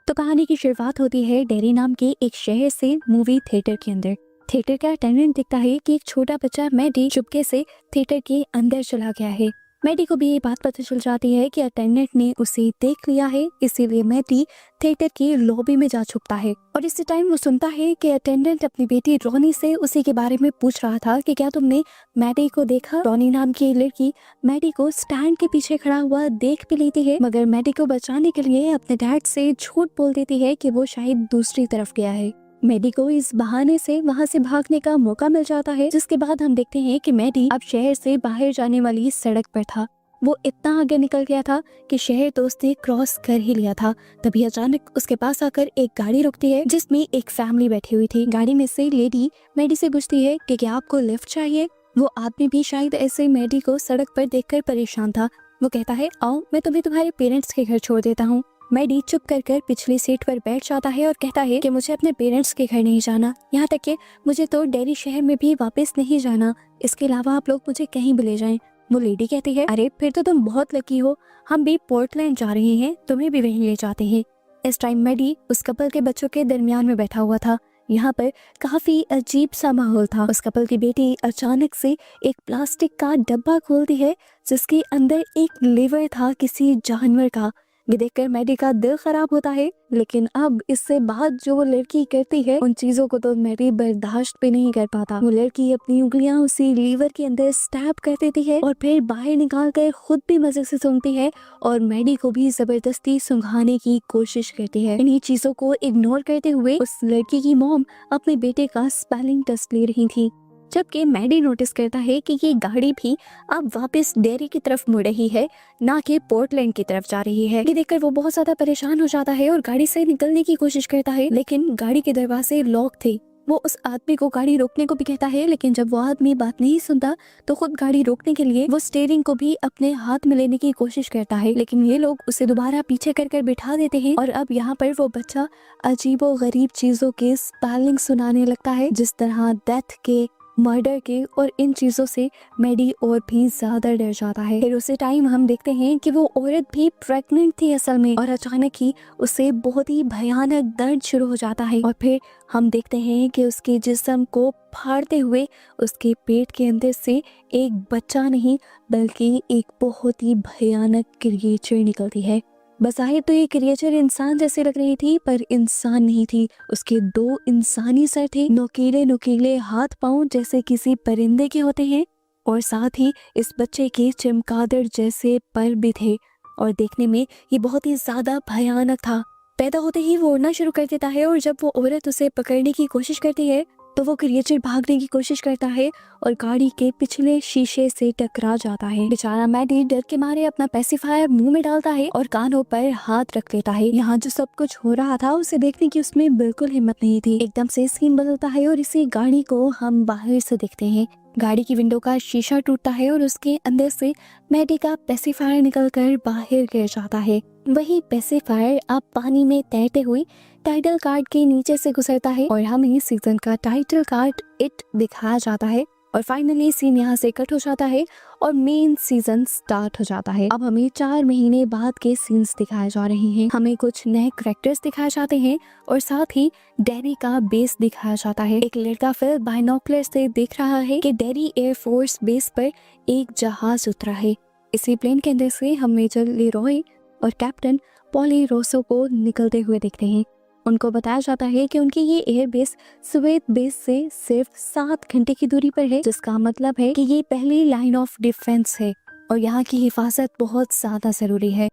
तो कहानी की शुरुआत होती है डेरी नाम के एक शहर से मूवी थिएटर के अंदर। थिएटर का अटेंडेंट दिखता है कि एक छोटा बच्चा मैडी चुपके से थिएटर के अंदर चला गया है। मैडी को भी ये बात पता चल जाती है कि अटेंडेंट ने उसे देख लिया है, इसीलिए मैडी थिएटर की लॉबी में जा छुपता है। और इसी टाइम वो सुनता है कि अटेंडेंट अपनी बेटी रॉनी से उसी के बारे में पूछ रहा था कि क्या तुमने मैडी को देखा। रॉनी नाम की लड़की मैडी को स्टैंड के पीछे खड़ा हुआ देख भी लेती है, मगर मैडी को बचाने के लिए अपने डैड से झूठ बोल देती है कि वो शायद दूसरी तरफ गया है। मैडी को इस बहाने से वहाँ से भागने का मौका मिल जाता है, जिसके बाद हम देखते हैं कि मैडी अब शहर से बाहर जाने वाली सड़क पर था। वो इतना आगे निकल गया था कि शहर तो उसने क्रॉस कर ही लिया था। तभी अचानक उसके पास आकर एक गाड़ी रुकती है जिसमें एक फैमिली बैठी हुई थी। गाड़ी में से लेडी मैडी से पूछती है कि क्या आपको लिफ्ट चाहिए। वो आदमी भी शायद ऐसे मैडी को सड़क पर देखकर परेशान था। वो कहता है, आओ मैं तुम्हें तुम्हारे पेरेंट्स के घर छोड़ देता हूँ। मैडी चुप कर पिछली सीट पर बैठ जाता है और कहता है कि मुझे अपने पेरेंट्स के घर नहीं जाना, यहाँ तक कि मुझे तो डेरी शहर में भी वापस नहीं जाना। इसके अलावा आप लोग मुझे कहीं भी ले जाएं। वो लेडी कहती है, अरे फिर तो तुम बहुत लकी हो, हम भी पोर्टलैंड जा रहे हैं, तुम्हें भी वहीं ले जाते हैं। इस टाइम मैडी उस कपल के बच्चों के दरमियान में बैठा हुआ था। यहाँ पर काफी अजीब सा माहौल था। उस कपल की बेटी अचानक से एक प्लास्टिक का डब्बा खोलती है जिसके अंदर एक लिवर था किसी जानवर का। ये देखकर मैडी का दिल खराब होता है, लेकिन अब इससे बाद जो वो लड़की करती है उन चीजों को तो मैडी बर्दाश्त भी नहीं कर पाता। वो लड़की अपनी उंगलियां उसी लीवर के अंदर स्टैब कर देती है और फिर बाहर निकाल कर खुद भी मजे से सूंघती है और मैडी को भी जबरदस्ती सूंघाने की कोशिश करती है। इन्हीं चीजों को इग्नोर करते हुए उस लड़की की मॉम अपने बेटे का स्पेलिंग टेस्ट ले रही थी, जबकि मैडी नोटिस करता है कि ये गाड़ी भी अब वापस डेरी की तरफ मुड़ रही है, ना कि पोर्टलैंड की तरफ जा रही है। ये देखकर वो बहुत ज्यादा परेशान हो जाता है और गाड़ी से निकलने की कोशिश करता है, लेकिन गाड़ी के दरवाजे लॉक थे। वो उस आदमी को गाड़ी रोकने को भी कहता है, लेकिन जब वो आदमी बात नहीं सुनता तो खुद गाड़ी रोकने के लिए वो स्टीयरिंग को भी अपने हाथ में लेने की कोशिश करता है, लेकिन ये लोग उसे दोबारा पीछे कर बिठा देते हैं। और अब यहाँ पर वो बच्चा अजीबो गरीब चीजों के स्पेलिंग सुनाने लगता है, जिस तरह डेथ के, मर्डर के, और इन चीजों से मैडी और भी ज्यादा डर जाता है। फिर उसी टाइम हम देखते हैं कि वो औरत भी प्रेग्नेंट थी असल में, और अचानक ही उसे बहुत ही भयानक दर्द शुरू हो जाता है। और फिर हम देखते हैं कि उसके जिस्म को फाड़ते हुए उसके पेट के अंदर से एक बच्चा नहीं बल्कि एक बहुत ही भयानक क्रिएचर निकलती है। बज़ाहिर तो ये क्रिएचर इंसान जैसे लग रही थी, पर इंसान नहीं थी। उसके दो इंसानी सर थे, नुकीले नुकीले हाथ पांव जैसे किसी परिंदे के होते हैं, और साथ ही इस बच्चे के चमगादड़ जैसे पर भी थे, और देखने में ये बहुत ही ज्यादा भयानक था। पैदा होते ही वो उड़ना शुरू कर देता है, और जब वो औरत उसे पकड़ने की कोशिश करती है तो वो क्रिएचर भागने की कोशिश करता है और गाड़ी के पिछले शीशे से टकरा जाता है। बेचारा मैडी डर के मारे अपना पेसिफायर मुंह में डालता है और कानों पर हाथ रख लेता है। यहाँ जो सब कुछ हो रहा था उसे देखने की उसमें बिल्कुल हिम्मत नहीं थी। एकदम से सीन बदलता है और इसी गाड़ी को हम बाहर से देखते हैं। गाड़ी की विंडो का शीशा टूटता है और उसके अंदर से मैडी का पेसिफायर निकलकर बाहर गिर जाता है। वही पेसिफायर अब पानी में तैरते हुए टाइटल कार्ड के नीचे से गुजरता है और हमें सीजन का टाइटल कार्ड इट दिखाया जाता है। और फाइनली सीन यहाँ से कट हो जाता है और मेन सीजन स्टार्ट हो जाता है। अब हमें 4 महीने बाद के सीन्स दिखाए जा रहे हैं। हमें कुछ नए कैरेक्टर्स दिखाए जाते हैं और साथ ही डेरी का बेस दिखाया जाता है। एक लड़का फिर बाइनोकुलर से देख रहा है कि डेरी एयरफोर्स बेस पर एक जहाज उतरा है। इसी प्लेन के अंदर से हम मेजर लेरॉय और कैप्टन पॉली रोसो को निकलते हुए देखते हैं। उनको बताया जाता है कि उनकी ये एयरबेस सुवेद बेस से सिर्फ 7 घंटे की दूरी पर है, जिसका मतलब है कि ये पहली लाइन ऑफ डिफेंस है और यहाँ की हिफाजत बहुत ज्यादा जरूरी है।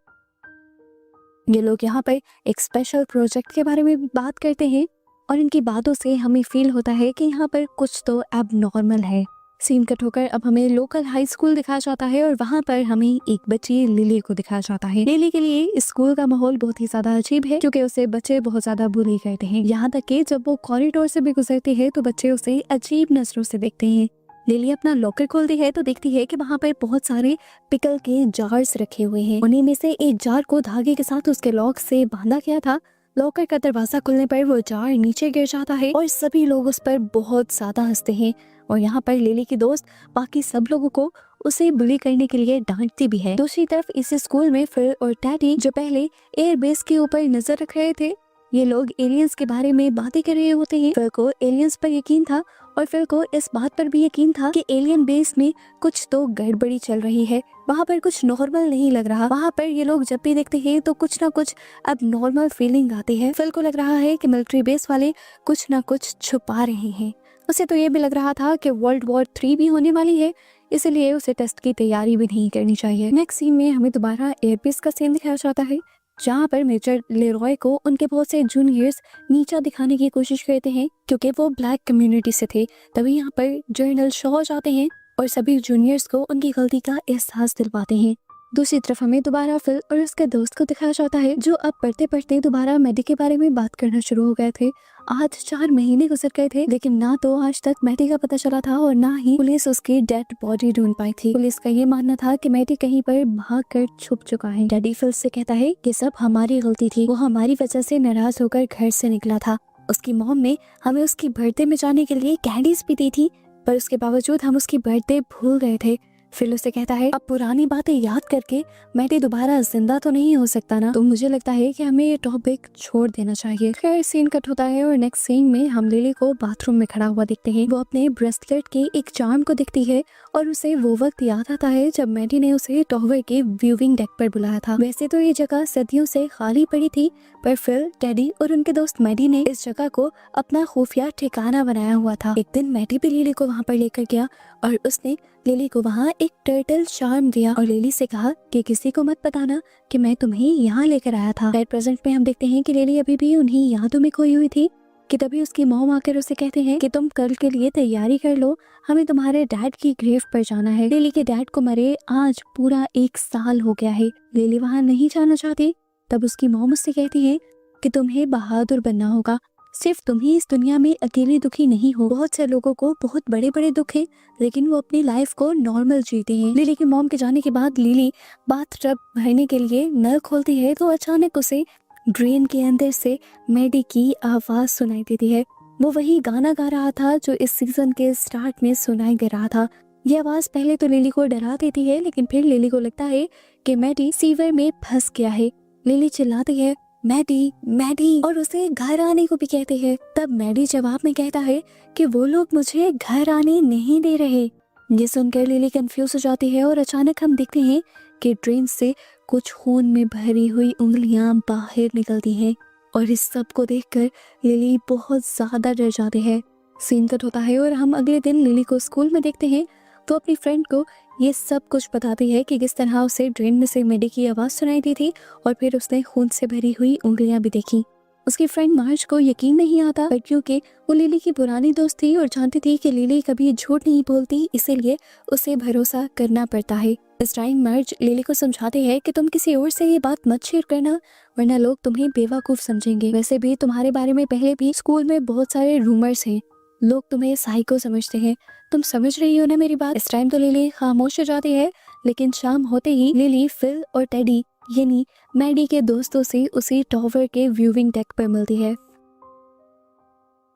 ये लोग यहाँ पर एक स्पेशल प्रोजेक्ट के बारे में बात करते हैं और इनकी बातों से हमें फील होता है कि यहाँ पर कुछ तो अब नॉर्मल है। सीन कट होकर अब हमें लोकल हाई स्कूल दिखाया जाता है और वहाँ पर हमें एक बच्ची लिली को दिखाया जाता है। लिली के लिए स्कूल का माहौल बहुत ही ज्यादा अजीब है, क्योंकि उसे बच्चे बहुत ज्यादा बुली करते हैं। यहाँ तक कि जब वो कॉरिडोर से भी गुजरती है तो बच्चे उसे अजीब नजरों से देखते हैं। लिली अपना लॉकर खोलती है तो देखती है कि वहाँ पर बहुत सारे पिकल के जार्स रखे हुए हैं। उन्हीं में से एक जार को धागे के साथ उसके लॉक से बांधा गया था। लॉकर का दरवाजा खुलने पर वो जार नीचे गिर जाता है और सभी लोग उस पर बहुत ज्यादा हंसते हैं। और यहाँ पर लिली की दोस्त बाकी सब लोगों को उसे बुली करने के लिए डांटती भी है। दूसरी तरफ इस स्कूल में फिल और टेडी जो पहले एयरबेस के ऊपर नजर रख रहे थे, ये लोग एलियंस के बारे में बातें कर रहे होते हैं। फिल को एलियंस पर यकीन था और फिल को इस बात पर भी यकीन था कि एलियन बेस में कुछ तो गड़बड़ी चल रही है, वहाँ पर कुछ नॉर्मल नहीं लग रहा। वहाँ पर ये लोग जब भी देखते हैं तो कुछ ना कुछ अब नॉर्मल फीलिंग आती है। फिल को लग रहा है कि मिलिट्री बेस वाले कुछ ना कुछ छुपा रहे हैं। उसे तो ये भी लग रहा था कि वर्ल्ड वॉर 3 भी होने वाली है, इसलिए उसे टेस्ट की तैयारी भी नहीं करनी चाहिए। नेक्स्ट सीन में हमें दोबारा एयरबेस का सीन दिखाया जाता है, जहाँ पर मेजर लेरॉय को उनके बहुत से जूनियर्स नीचा दिखाने की कोशिश करते हैं क्योंकि वो ब्लैक कम्युनिटी से थे। तभी यहाँ पर जनरल शॉ जाते हैं और सभी जूनियर्स को उनकी गलती का एहसास दिलवाते हैं। दूसरी तरफ हमें दोबारा फिल और उसके दोस्त को दिखाया जाता है, जो अब पढ़ते पढ़ते दोबारा मैडी के बारे में बात करना शुरू हो गए थे। आज 4 महीने गुजर गए थे, लेकिन ना तो आज तक मैडी का पता चला था और ना ही पुलिस उसकी डेड बॉडी ढूंढ पाई थी। पुलिस का ये मानना था कि मैडी कहीं पर भाग कर छुप चुका है। डैडी फिल से कहता है कि सब हमारी गलती थी, वो हमारी वजह से नाराज होकर घर से निकला था। उसकी मॉम ने हमें उसकी बर्थडे में जाने के लिए कैंडीज भी दी थी, पर उसके बावजूद हम उसकी बर्थडे भूल गए थे। फिल उसे कहता है अब पुरानी बातें याद करके मैडी दोबारा जिंदा तो नहीं हो सकता ना, तो मुझे लगता है कि हमें ये टॉपिक छोड़ देना चाहिए। खैर सीन कट होता है और नेक्स्ट सीन में हम लिली को बाथरूम में खड़ा हुआ देखते हैं। वो अपने ब्रेसलेट के एक चार्म को दिखती है और उसे वो वक्त याद आता है जब मैडी ने उसे टॉवर के व्यूइंग डेक पर बुलाया था। वैसे तो ये जगह सदियों से खाली पड़ी थी, पर फिल, टेडी और उनके दोस्त मैडी ने इस जगह को अपना खुफिया ठिकाना बनाया हुआ था। एक दिन मैडी भी लिली को वहाँ पर लेकर गया और उसने लिली को वहाँ एक टर्टल चार्म दिया और लिली से कहा कि किसी को मत बताना कि मैं तुम्हें यहाँ लेकर आया था। प्रेजेंट में हम देखते हैं कि लिली अभी भी उन्हीं यादों में खोई हुई थी कि तभी उसकी मॉम आकर उसे कहते हैं कि तुम कल के लिए तैयारी कर लो, हमें तुम्हारे डैड की ग्रेव पर जाना है। लिली के डैड को मरे आज पूरा 1 साल हो गया है। लिली वहाँ नहीं जाना चाहती। तब उसकी मॉम उससे कहती है कि तुम्हें बहादुर बनना होगा, सिर्फ तुम ही इस दुनिया में अकेले दुखी नहीं हो। बहुत से लोगों को बहुत बड़े बड़े दुख है, लेकिन वो अपनी लाइफ को नॉर्मल जीते हैं। लिली की मॉम के जाने के बाद लिली बाथटब भरने के लिए नल खोलती है तो अचानक उसे ड्रेन के अंदर से मैडी की आवाज सुनाई देती है। वो वही गाना गा रहा था जो इस सीजन के स्टार्ट में सुनाई दे रहा था। ये आवाज पहले तो लिली को डरा देती है, लेकिन फिर लिली को लगता है कि मैडी सीवर में फंस गया है। लिली चिल्लाती है मैडी मैडी और उसे घर आने को भी कहते हैं। तब मैडी जवाब में कहता है कि वो लोग मुझे घर आने नहीं दे रहे। ये सुनकर लिली कंफ्यूज हो जाती है और अचानक हम देखते हैं कि ड्रेन से कुछ खून में भरी हुई उंगलियां बाहर निकलती हैं और इस सब को देखकर लिली बहुत ज्यादा डर जाती है। सीन कट होता है और हम अगले दिन लिली को स्कूल में देखते हैं तो अपनी फ्रेंड को ये सब कुछ बताती है कि किस तरह उसे ड्रेन में से मैडी की आवाज सुनाई दी थी और फिर उसने खून से भरी हुई उंगलियां भी देखी। उसकी फ्रेंड मार्ज को यकीन नहीं आता, पर क्योंकि वो लिली की पुरानी दोस्त थी और जानती थी कि लिली कभी झूठ नहीं बोलती, इसीलिए उसे भरोसा करना पड़ता है। इस टाइम मार्ज लिली को समझाती है कि तुम किसी और से ये बात मत शेयर करना, वरना लोग तुम्हें बेवकूफ समझेंगे। वैसे भी तुम्हारे बारे में पहले भी स्कूल में बहुत सारे रूमर्स हैं, लोग तुम्हें साइको समझते हैं। तुम समझ रही हो ना मेरी बात। इस टाइम तो लिली खामोश हो जाती है, लेकिन शाम होते ही लिली फिल और टेडी यानी मैडी के दोस्तों से उसी टॉवर के व्यूइंग डेक पर मिलती है।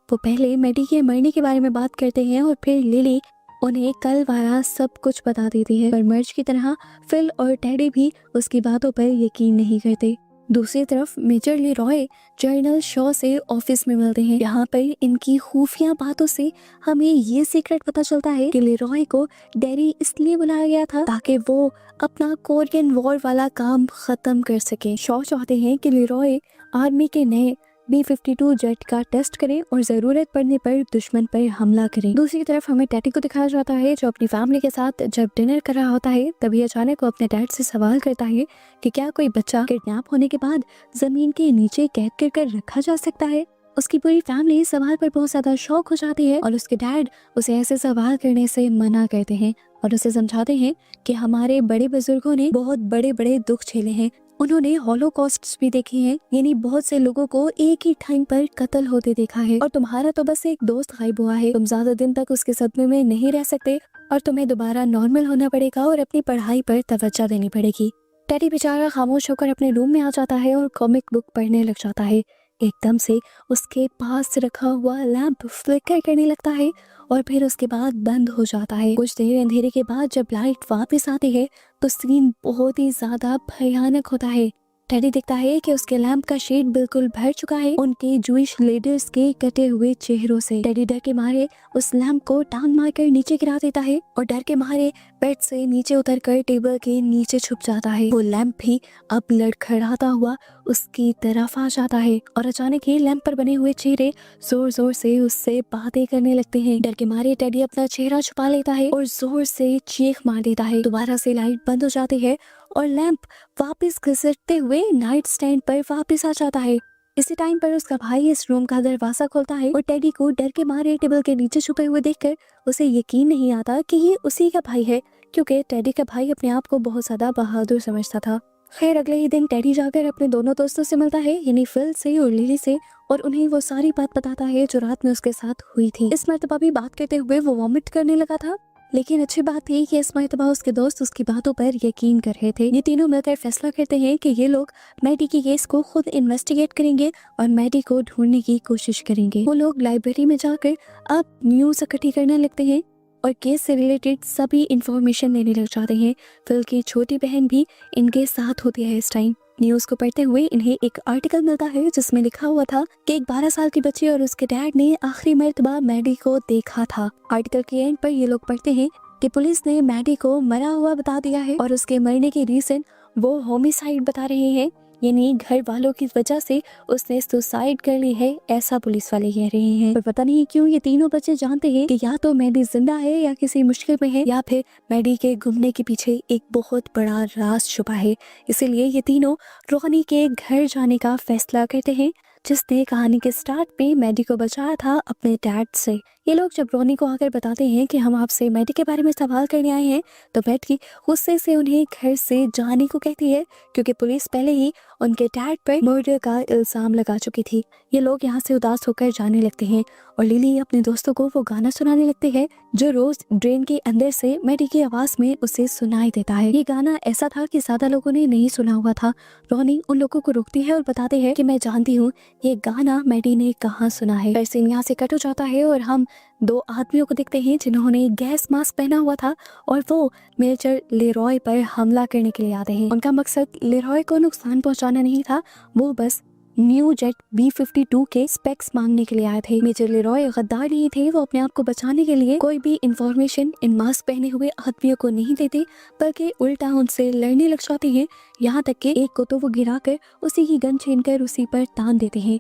वो पहले मैडी के मरने के बारे में बात करते हैं और फिर लिली उन्हें कल वाला सब कुछ बता देती है, पर मर्ज की तरह फिल और टेडी भी उसकी बातों पर यकीन नहीं करते। दूसरी तरफ मेजर लेरॉय जनरल शॉ से ऑफिस में मिलते हैं। यहाँ पर इनकी खुफिया बातों से हमें ये सीक्रेट पता चलता है कि लेरॉय को डेरी इसलिए बुलाया गया था ताकि वो अपना कोरियन वॉर वाला काम खत्म कर सके। शॉ चाहते हैं कि लेरॉय आर्मी के नए B-52 जेट का टेस्ट करें और जरूरत पड़ने पर दुश्मन पर हमला करें। दूसरी तरफ हमें टेडी को दिखाया जाता है जो अपनी फैमिली के साथ जब डिनर कर रहा होता है, तभी अचानक वो अपने डैड से सवाल करता है कि क्या कोई बच्चा किडनैप होने के बाद जमीन के नीचे कैद कर रखा जा सकता है। उसकी पूरी फैमिली इस सवाल पर बहुत ज्यादा शौक हो जाती है और उसके डैड उसे ऐसे सवाल करने से मना करते हैं और उसे समझाते हैं कि हमारे बड़े बुजुर्गों ने बहुत बड़े बड़े दुख झेले हैं, उन्होंने हॉलोकॉस्ट भी देखे हैं, यानी बहुत से लोगों को एक ही टाइम पर कत्ल होते देखा है, और तुम्हारा तो बस एक दोस्त गायब हुआ है। तुम ज्यादा दिन तक उसके सदमे में नहीं रह सकते और तुम्हें दोबारा नॉर्मल होना पड़ेगा और अपनी पढ़ाई पर तवज्जो देनी पड़ेगी। टेडी बेचारा खामोश होकर अपने रूम में आ जाता है और कॉमिक बुक पढ़ने लग जाता है। एकदम से उसके पास रखा हुआ लैंप फ्लिकर करने लगता है और फिर उसके बाद बंद हो जाता है। कुछ देर अंधेरे के बाद जब लाइट वापस आती है तो सीन बहुत ही ज्यादा भयानक होता है। टेडी देखता है कि उसके लैंप का शेड बिल्कुल भर चुका है उनके जूइश लीडर्स के कटे हुए चेहरों से। टेडी डर के मारे उस लैंप को टांग मारकर नीचे गिरा देता है और डर के मारे बेड से नीचे उतरकर टेबल के नीचे छुप जाता है। वो लैंप भी अब लड़खड़ाता हुआ उसकी तरफ आ जाता है और अचानक ही लैंप पर बने हुए चेहरे जोर जोर से उससे बातें करने लगते हैं। डर के मारे टेडी अपना चेहरा छुपा लेता है और जोर से चीख मार देता है। दोबारा से लाइट बंद हो जाती है और लैंप वापस घिसटते हुए नाइट स्टैंड पर वापस आ जाता है। इसी टाइम पर उसका भाई इस रूम का दरवाजा खोलता है और टेडी को डर के मारे टेबल के नीचे छुपे हुए देखकर उसे यकीन नहीं आता कि ये उसी का भाई है, क्योंकि टेडी का भाई अपने आप को बहुत ज्यादा बहादुर समझता था। खैर अगले ही दिन टेडी जाकर अपने दोनों दोस्तों से मिलता है, यानी फिल से और लिली से, और उन्हें वो सारी बात बताता है जो रात में उसके साथ हुई थी। इस मर्तबा भी बात करते हुए वो वॉमिट करने लगा था, लेकिन अच्छी बात थी कि इस मर्तबा उसके दोस्त उसकी बातों पर यकीन कर रहे थे। ये तीनों मिलकर फैसला करते हैं कि ये लोग मैडी के केस को खुद इन्वेस्टिगेट करेंगे और मैडी को ढूंढने की कोशिश करेंगे। वो लोग लाइब्रेरी में जाकर अब न्यूज इकट्ठी करने लगते हैं और केस से रिलेटेड सभी इंफॉर्मेशन लेने लग जाते हैं। फिल की छोटी बहन भी इनके साथ होती है। इस टाइम न्यूज को पढ़ते हुए इन्हें एक आर्टिकल मिलता है जिसमें लिखा हुआ था कि एक 12 साल की बच्ची और उसके डैड ने आखिरी मर्तबा मैडी को देखा था। आर्टिकल के एंड पर ये लोग पढ़ते हैं कि पुलिस ने मैडी को मरा हुआ बता दिया है और उसके मरने की रीजन वो होमिसाइड बता रहे हैं, यानी घर वालों की वजह से उसने सुसाइड कर ली है, ऐसा पुलिस वाले कह रहे हैं। पर पता नहीं क्यों ये तीनों बच्चे जानते हैं कि या तो मैडी जिंदा है या किसी मुश्किल में है, या फिर मैडी के गुमने के पीछे एक बहुत बड़ा राज छुपा है। इसीलिए ये तीनों रोहनी के घर जाने का फैसला करते हैं, जिसने कहानी के स्टार्ट में मैडी को बचाया था अपने डैड से। ये लोग जब रोनी को आकर बताते हैं कि हम आपसे मैडी के बारे में सवाल करने आए हैं, तो मैडी गुस्से से उन्हें घर से जाने को कहती है, क्योंकि पुलिस पहले ही उनके डैड पर मर्डर का इल्जाम लगा चुकी थी। ये लोग यहाँ से उदास होकर जाने लगते हैं और लिली अपने दोस्तों को वो गाना सुनाने लगते हैं जो रोज ड्रेन के अंदर से मैडी की आवाज में उसे सुनाई देता है। ये गाना ऐसा था कि ज्यादा लोगों ने नहीं सुना हुआ था। रोनी उन लोगों को रोकती है और बताते हैं कि मैं जानती हूँ ये गाना मैडी ने कहाँ सुना है। वैसे यहाँ से कट हो जाता है और हम दो आदमियों को देखते हैं जिन्होंने गैस मास्क पहना हुआ था और वो मेजर लेरॉय पर हमला करने के लिए आते हैं। उनका मकसद लेरॉय को नुकसान पहुंचाना नहीं था, वो बस न्यू जेट B-52 के स्पेक्स मांगने के लिए आए थे। मेजर लेरॉय गद्दार नहीं थे, वो अपने आप को बचाने के लिए कोई भी इंफॉर्मेशन इन मास्क पहने हुए आदमियों को नहीं देते, बल्कि उल्टा उनसे लड़ने लग जाते हैं। यहाँ तक कि एक को तो वो गिराकर उसी की गन छीनकर उसी पर तान देते हैं।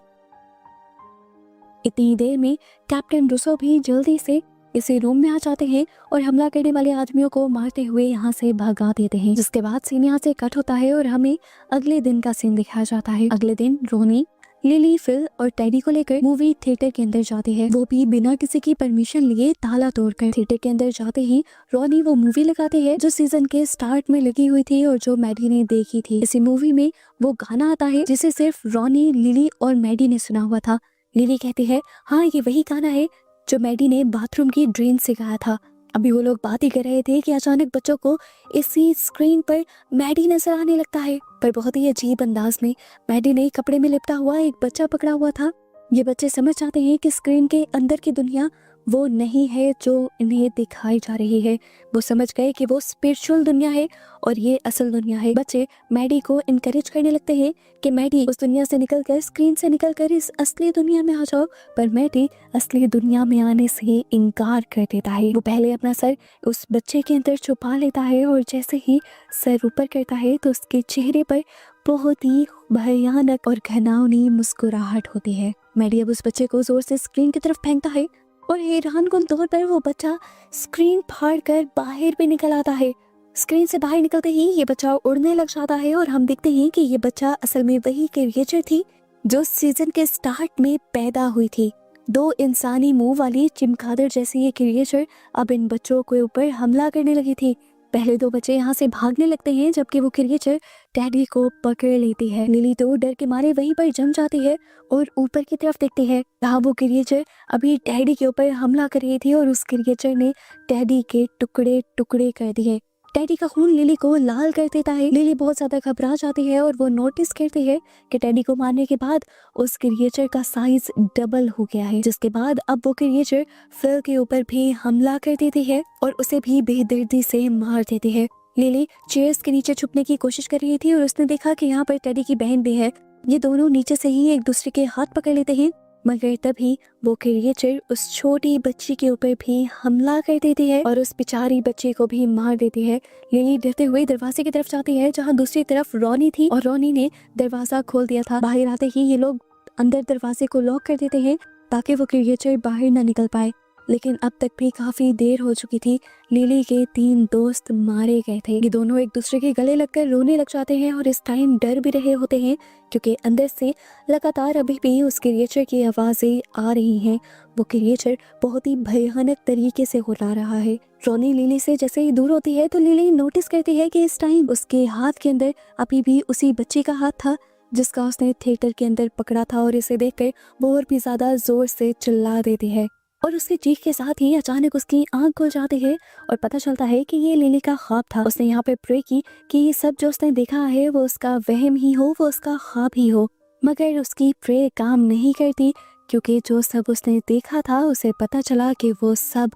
इतनी देर में कैप्टन रूसो भी जल्दी से इसी रूम में आ जाते हैं और हमला करने वाले आदमियों को मारते हुए यहाँ से भगा देते हैं। जिसके बाद सीन यहाँ से कट होता है और हमें अगले दिन का सीन दिखाया जाता है। अगले दिन रोनी, लिली, फिल और टेडी को लेकर मूवी थिएटर के अंदर जाती है, वो भी बिना किसी की परमिशन लिए ताला तोड़कर। थिएटर के अंदर जाते ही रोनी वो मूवी लगाते हैं जो सीजन के स्टार्ट में लगी हुई थी और जो मैडी ने देखी थी। इसी मूवी में वो गाना आता है जिसे सिर्फ रोनी, लिली और मैडी ने सुना हुआ था। लिली कहती है, हाँ ये वही गाना है जो मैडी ने बाथरूम की ड्रेन से गाया था। अभी वो लोग बात ही कर रहे थे कि अचानक बच्चों को इसी स्क्रीन पर मैडी नजर आने लगता है, पर बहुत ही अजीब अंदाज में। मैडी ने कपड़े में लिपटा हुआ एक बच्चा पकड़ा हुआ था। ये बच्चे समझ जाते हैं कि स्क्रीन के अंदर की दुनिया वो नहीं है जो इन्हें दिखाई जा रही है। वो समझ गए कि वो स्पिरिचुअल दुनिया है और ये असल दुनिया है। बच्चे मैडी को इनकरेज करने लगते हैं कि मैडी उस दुनिया से निकलकर, स्क्रीन से निकलकर इस असली दुनिया में आ जाओ, पर मैडी असली दुनिया में आने से इनकार कर देता है। वो पहले अपना सर उस बच्चे के अंदर छुपा लेता है और जैसे ही सर ऊपर करता है तो उसके चेहरे पर बहुत ही भयानक और घिनौनी मुस्कुराहट होती है। मैडी अब उस बच्चे को जोर से स्क्रीन की तरफ फेंकता है और हैरानकुन तौर पर वो बच्चा स्क्रीन फाड़ कर बाहर भी निकल आता है। स्क्रीन से बाहर निकलते ही ये बच्चा उड़ने लग जाता है और हम देखते हैं कि ये बच्चा असल में वही क्रिएचर थी जो सीजन के स्टार्ट में पैदा हुई थी। दो इंसानी मुंह वाली चिमगादड़ जैसी ये क्रिएचर अब इन बच्चों के ऊपर हमला करने लगी थी। पहले दो बच्चे यहाँ से भागने लगते हैं जबकि वो क्रिएचर टेडी को पकड़ लेती है। लिली तो डर के मारे वहीं पर जम जाती है और ऊपर की तरफ देखती है जहाँ वो क्रिएचर अभी टेडी के ऊपर हमला कर रही थी और उस क्रिएचर ने टेडी के टुकड़े टुकड़े कर दिए। टेडी का खून लिली को लाल कर देता है। लिली बहुत ज्यादा घबरा जाती है और वो नोटिस करती है कि टेडी को मारने के बाद उस क्रिएचर का साइज डबल हो गया है, जिसके बाद अब वो क्रिएचर फिल के ऊपर भी हमला कर देती है और उसे भी बेदर्दी से मार देती है। लिली चेयर्स के नीचे छुपने की कोशिश कर रही थी और उसने देखा कि यहाँ पर टेडी की बहन भी है। ये दोनों नीचे से ही एक दूसरे के हाथ पकड़ लेते हैं, मगर तभी वो क्रिएचर उस छोटी बच्ची के ऊपर भी हमला कर देती है और उस बेचारी बच्ची को भी मार देती है। लिली डरते हुए दरवाजे की तरफ जाती है, जहाँ दूसरी तरफ रोनी थी और रोनी ने दरवाजा खोल दिया था। बाहर आते ही ये लोग अंदर दरवाजे को लॉक कर देते हैं ताकि वो क्रिएचर बाहर न निकल पाए, लेकिन अब तक भी काफी देर हो चुकी थी। लिली के 3 दोस्त मारे गए थे। ये दोनों एक दूसरे के गले लगकर रोने लग जाते हैं और इस टाइम डर भी रहे होते हैं, क्योंकि अंदर से लगातार अभी भी उस क्रिएचर की आवाजें आ रही हैं। वो क्रिएचर बहुत ही भयानक तरीके से हुर्रा रहा है। रोनी लिली से जैसे ही दूर होती है तो लिली नोटिस करती है कि इस टाइम उसके हाथ के अंदर अभी भी उसी बच्ची का हाथ था जिसका उसने थिएटर के अंदर पकड़ा था, और इसे देखकर वो और भी ज्यादा जोर से चिल्ला देती है और उसकी चीख के साथ ही अचानक उसकी आंख खुल जाती है और पता चलता है कि ये लिली का ख्वाब था। उसने यहाँ पे प्रे की कि ये सब जो उसने देखा है वो उसका वहम ही हो, वो उसका ख्वाब ही हो, मगर उसकी प्रे काम नहीं करती, क्योंकि जो सब उसने देखा था उसे पता चला कि वो सब